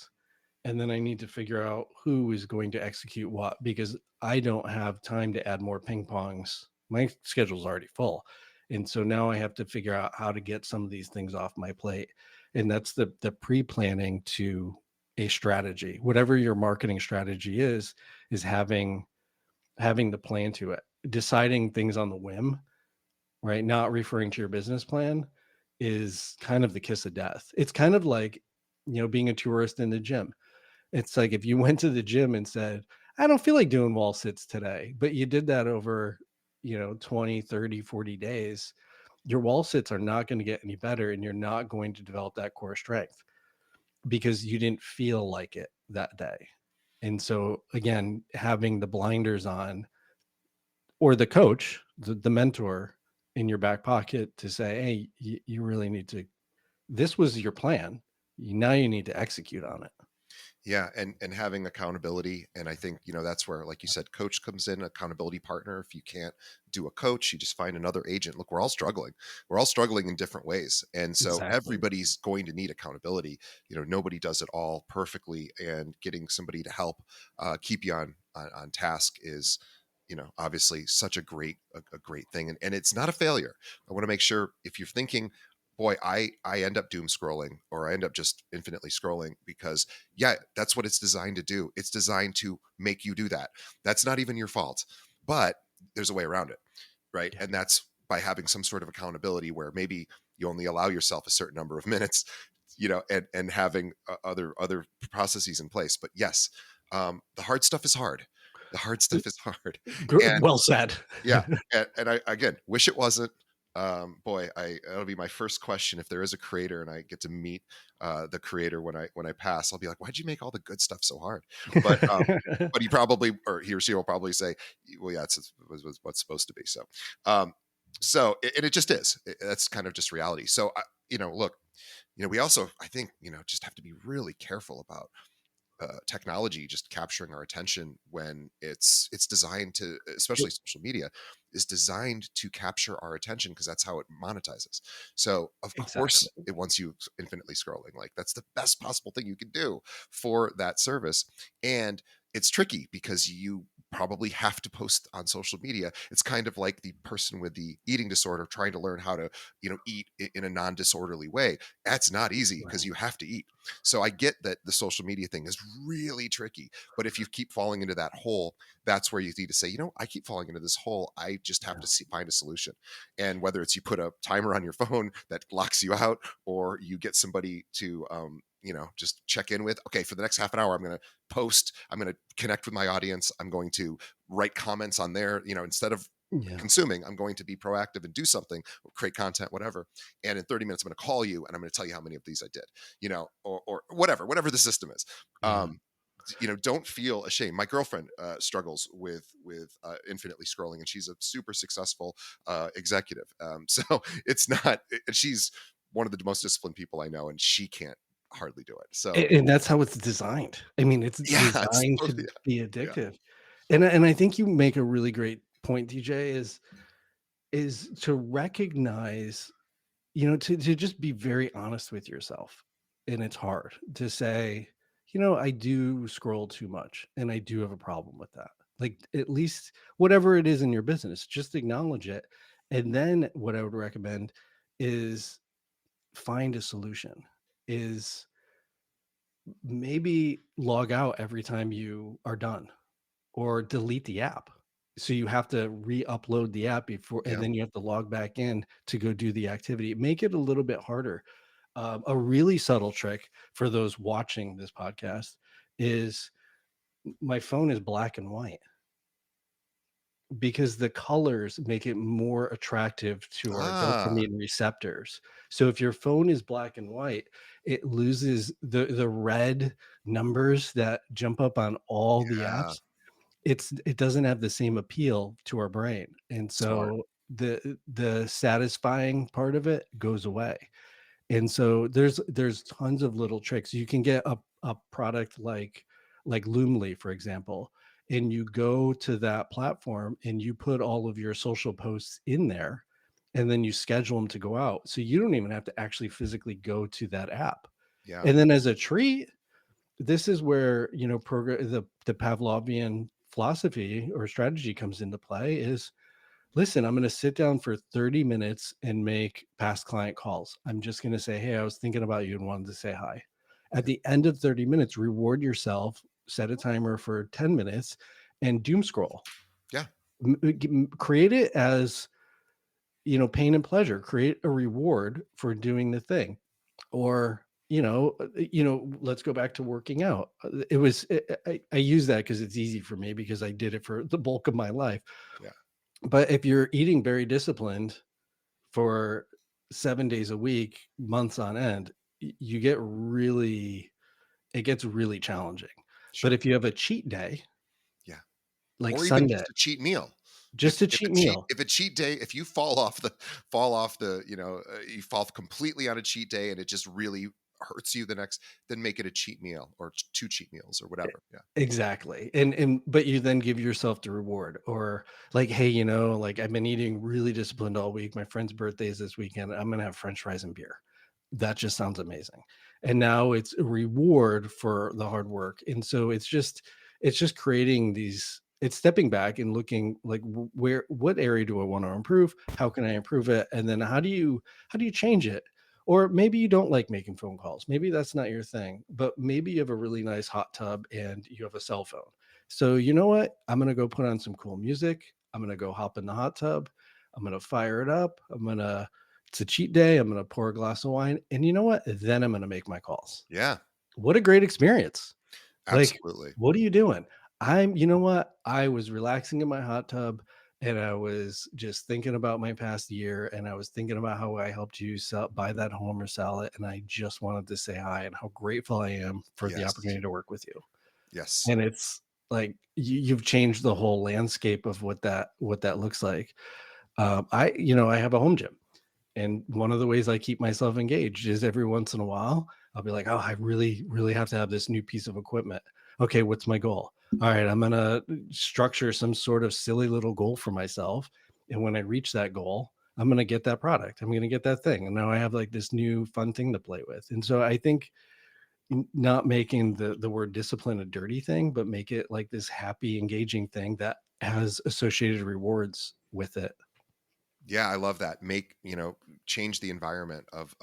C: and then I need to figure out who is going to execute what, because I don't have time to add more ping pongs. My schedule's already full. And so now I have to figure out how to get some of these things off my plate. And that's the pre-planning to a strategy. Whatever your marketing strategy is having the plan to it. Deciding things on the whim, right? Not referring to your business plan is kind of the kiss of death. It's kind of like, you know, being a tourist in the gym. It's like if you went to the gym and said, I don't feel like doing wall sits today, but you did that over, you know, 20, 30, 40 days, your wall sits are not going to get any better, and you're not going to develop that core strength because you didn't feel like it that day. And so again, having the blinders on, or the coach, the mentor in your back pocket to say, hey, you really need to, this was your plan. Now you need to execute on it.
A: Yeah, and having accountability, and I think, you know, that's where, like you said, coach comes in, accountability partner. If you can't do a coach, you just find another agent. Look, we're all struggling in different ways, and so
C: Exactly.
A: everybody's going to need accountability. You know, nobody does it all perfectly, and getting somebody to help keep you on task is, you know, obviously such a great thing, and it's not a failure. I want to make sure, if you're thinking, boy, I end up doom scrolling, or I end up just infinitely scrolling, because yeah, that's what it's designed to do. It's designed to make you do that. That's not even your fault, but there's a way around it, right?
C: Yeah.
A: And that's by having some sort of accountability, where maybe you only allow yourself a certain number of minutes, you know, and having other processes in place. But yes, the hard stuff is hard. The hard stuff is hard, and
C: Well said.
A: yeah, and I again wish it wasn't, Boy, that'll be my first question if there is a creator and I get to meet the creator when I pass. I'll be like, "Why'd you make all the good stuff so hard?" But he probably, or he or she will probably say, "Well, yeah, was what's supposed to be." So, um, and it just is. That's kind of just reality. So, look, we also, I think, just have to be really careful about technology just capturing our attention when it's designed to, especially
C: Yep,
A: social media, is designed to capture our attention because that's how it monetizes. So of
C: exactly.
A: course it wants you infinitely scrolling. Like that's the best possible thing you can do for that service. And it's tricky because you probably have to post on social media. It's kind of like the person with the eating disorder trying to learn how to eat in a non-disorderly way. That's not easy because
C: Right.
A: you have to eat. So I get that the social media thing is really tricky, but if you keep falling into that hole, that's where you need to say, I keep falling into this hole. I just have
C: Yeah.
A: to find a solution. And whether it's you put a timer on your phone that locks you out, or you get somebody to, just check in with, okay, for the next half an hour, I'm going to post, I'm going to connect with my audience. I'm going to write comments on there, instead of
C: Yeah.
A: consuming, I'm going to be proactive and do something, or create content, whatever. And in 30 minutes, I'm going to call you and I'm going to tell you how many of these I did, or whatever the system is.
C: Yeah.
A: Don't feel ashamed. My girlfriend struggles with infinitely scrolling, and she's a super successful executive. So it's not. She's one of the most disciplined people I know, and she can't hardly do it. So
C: And that's how it's designed. I mean, it's
A: yeah,
C: designed to be
A: yeah,
C: addictive. And I think you make a really great point, DJ, is to recognize, to just be very honest with yourself. And it's hard to say, I do scroll too much and I do have a problem with that. Like, at least whatever it is in your business, just acknowledge it. And then what I would recommend is find a solution. Is maybe log out every time you are done, or delete the app. So you have to re-upload the app before, and
A: yeah,
C: then you have to log back in to go do the activity. Make it a little bit harder. A really subtle trick for those watching this podcast is my phone is black and white because the colors make it more attractive to our
A: ah,
C: dopamine receptors. So if your phone is black and white, it loses the red numbers that jump up on all the
A: yeah,
C: apps. It doesn't have the same appeal to our brain, and
A: smart,
C: so the satisfying part of it goes away. And so there's tons of little tricks. You can get a product like Loomly, for example, and you go to that platform and you put all of your social posts in there, and then you schedule them to go out. So you don't even have to actually physically go to that app.
A: yeah,
C: And then as a treat, this is where, the Pavlovian philosophy or strategy comes into play is, listen, I'm going to sit down for 30 minutes and make past client calls. I'm just going to say, hey, I was thinking about you and wanted to say hi. At
A: yeah,
C: the end of 30 minutes, reward yourself, set a timer for 10 minutes and doom scroll.
A: yeah,
C: Create it as, pain and pleasure. Create a reward for doing the thing. Or, let's go back to working out. It was I use that because it's easy for me because I did it for the bulk of my life.
A: yeah,
C: But if you're eating very disciplined for 7 days a week, months on end, you get really it gets really challenging. But
A: sure,
C: if you have a cheat day,
A: yeah.
C: like
A: Or even
C: Sunday,
A: just a cheat meal.
C: just a cheat meal.
A: If a cheat day, if you you fall completely on a cheat day and it just really hurts you the next, then make it a cheat meal or two cheat meals or
C: E
A: whatever. Yeah.
C: exactly, and but you then give yourself the reward, or like, "Hey, like, I've been eating really disciplined all week, my friend's birthday is this weekend, I'm gonna have french fries and beer." That just sounds amazing, and now it's a reward for the hard work, and so it's just creating these, it's stepping back and looking like, what area do I wanna improve? How can I improve it? And then how do you change it? Or maybe you don't like making phone calls. Maybe that's not your thing, but maybe you have a really nice hot tub and you have a cell phone. So, you know what? I'm going to go put on some cool music. I'm going to go hop in the hot tub. I'm going to fire it up. It's a cheat day. I'm going to pour a glass of wine. And you know what? Then I'm going to make my calls.
A: Yeah.
C: What a great experience. Like,
A: Absolutely.
C: what are you doing? You know what? I was relaxing in my hot tub and I was just thinking about my past year, and I was thinking about how I helped you buy that home or sell it, and I just wanted to say hi and how grateful I am for the
A: Yes.
C: opportunity to work with you.
A: Yes.
C: And it's like you've changed the whole landscape of what that looks like. I have a home gym, and one of the ways I keep myself engaged is every once in a while, I'll be like, oh, I really, really have to have this new piece of equipment. Okay, what's my goal? All right, I'm going to structure some sort of silly little goal for myself. And when I reach that goal, I'm going to get that product. I'm going to get that thing. And now I have like this new fun thing to play with. And so I think not making the word discipline a dirty thing, but make it like this happy, engaging thing that has associated rewards with it.
A: Yeah, I love that. Change the environment of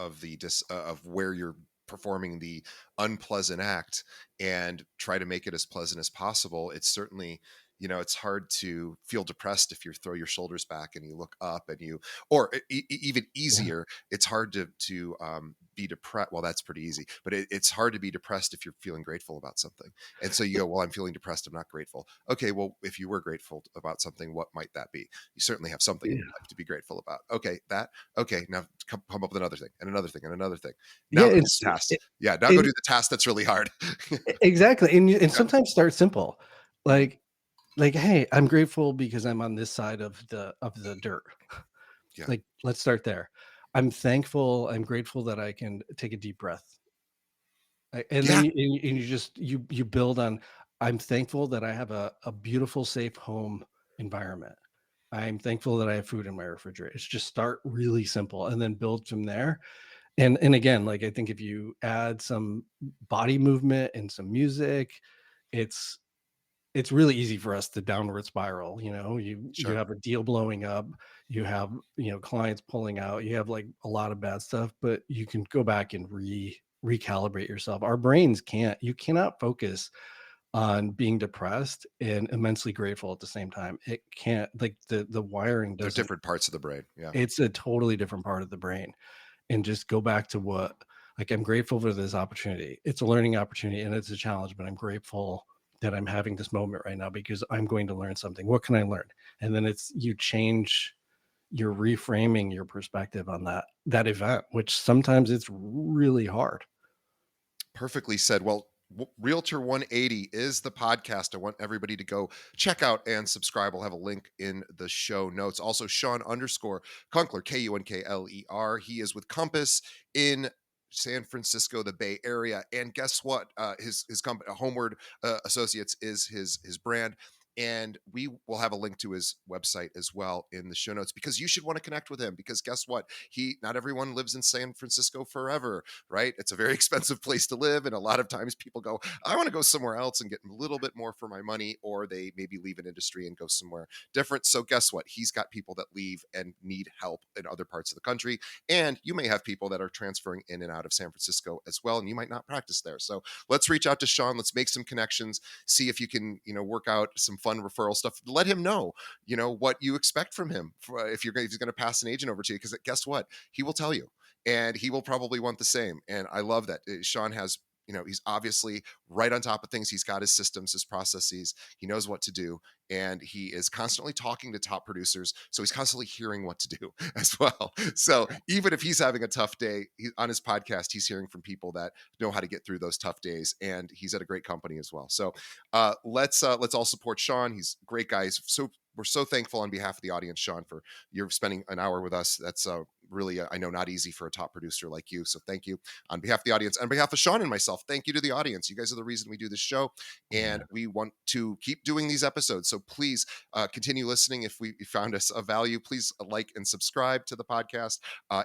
A: where you're performing the unpleasant act and try to make it as pleasant as possible. It's certainly, it's hard to feel depressed if you throw your shoulders back and you look up and or even
C: Yeah.
A: easier, it's hard to be depressed. Well, that's pretty easy, but it's hard to be depressed if you're feeling grateful about something. And so you go, well, I'm feeling depressed. I'm not grateful. Okay, well, if you were grateful about something, what might that be? You certainly have something in
C: Yeah.
A: your life to be grateful about. Okay, that. Okay, now come up with another thing and another thing and another thing.
C: Yeah.
A: Now go do the task. Yeah, now go
C: It,
A: do the task that's really hard.
C: exactly. And
A: Yeah.
C: sometimes start simple.
A: Mhm.
C: Like hey, I'm grateful because I'm on this side of the dirt.
A: Yeah.
C: Like, let's start there. I'm grateful that I can take a deep breath. And
A: Yeah.
C: then you just you build on, I'm thankful that I have a beautiful, safe home environment. I'm thankful that I have food in my refrigerator. It's just start really simple and then build from there. And again, like I think if you add some body movement and some music, it's it's really easy for us to downward spiral. You
A: Sure.
C: have a deal blowing up, you have, clients pulling out, you have like a lot of bad stuff, but you can go back and recalibrate yourself. Our brains you cannot focus on being depressed and immensely grateful at the same time. It can't, like, the wiring
A: They're
C: doesn't.
A: different parts of the brain. Yeah.
C: It's a totally different part of the brain. And just go back to I'm grateful for this opportunity. It's a learning opportunity and it's a challenge, but I'm grateful that I'm having this moment right now because I'm going to learn something. What can I learn? And then you're reframing your perspective on that event, which sometimes it's really hard.
A: Perfectly said. Well, Realtor 180 is the podcast. I want everybody to go check out and subscribe. We'll have a link in the show notes. Also, Shawn underscore Kunkler, Kunkler. He is with Compass in San Francisco, the Bay Area. And guess what? His company, Homeward Associates, is his brand. And we will have a link to his website as well in the show notes because you should want to connect with him. Because guess what? Not everyone lives in San Francisco forever, right? It's a very expensive place to live. And a lot of times people go, I want to go somewhere else and get a little bit more for my money, or they maybe leave an industry and go somewhere different. So, guess what? He's got people that leave and need help in other parts of the country. And you may have people that are transferring in and out of San Francisco as well. And you might not practice there. So, let's reach out to Shawn. Let's make some connections, see if you can, work out some fun referral stuff. Let him know, what you expect from him if he's going to pass an agent over to you. Because guess what? He will tell you and he will probably want the same. And I love that Shawn has, he's obviously right on top of things. He's got his systems, his processes. He knows what to do, and he is constantly talking to top producers. So he's constantly hearing what to do as well. So even if he's having a tough day on his podcast, he's hearing from people that know how to get through those tough days, and he's at a great company as well. So let's all support Shawn. He's a great guy. So we're so thankful on behalf of the audience, Shawn, for you're spending an hour with us. That's really, I know, not easy for a top producer like you. So thank you on behalf of the audience, on behalf of Shawn and myself. Thank you to the audience. You guys are the reason we do this show, and
C: Yeah.
A: we want to keep doing these episodes. So please continue listening. If you found us of value, please like and subscribe to the podcast.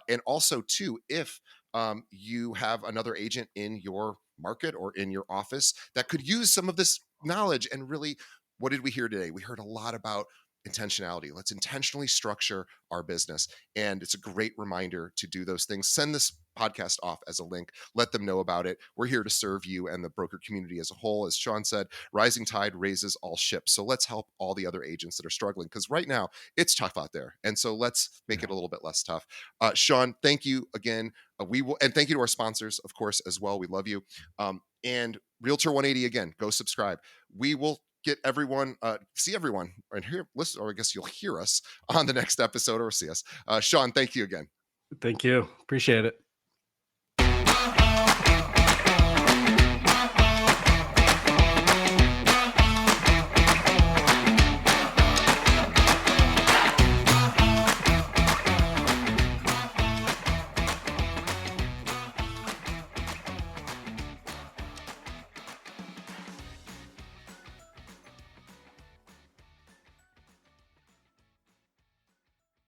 A: And also, too, if you have another agent in your market or in your office that could use some of this knowledge and really, what did we hear today? We heard a lot about intentionality. Let's intentionally structure our business. And it's a great reminder to do those things. Send this podcast off as a link. Let them know about it. We're here to serve you and the broker community as a whole. As Shawn said, rising tide raises all ships. So let's help all the other agents that are struggling because right now it's tough out there. And so let's make it a little bit less tough. Shawn, thank you again. We will, and thank you to our sponsors, of course, as well. We love you. And Realtor 180 again, go subscribe. We will get everyone, see everyone, and hear, listen, or I guess you'll hear us on the next episode or see us. Shawn, thank you again.
C: Thank you. Appreciate it.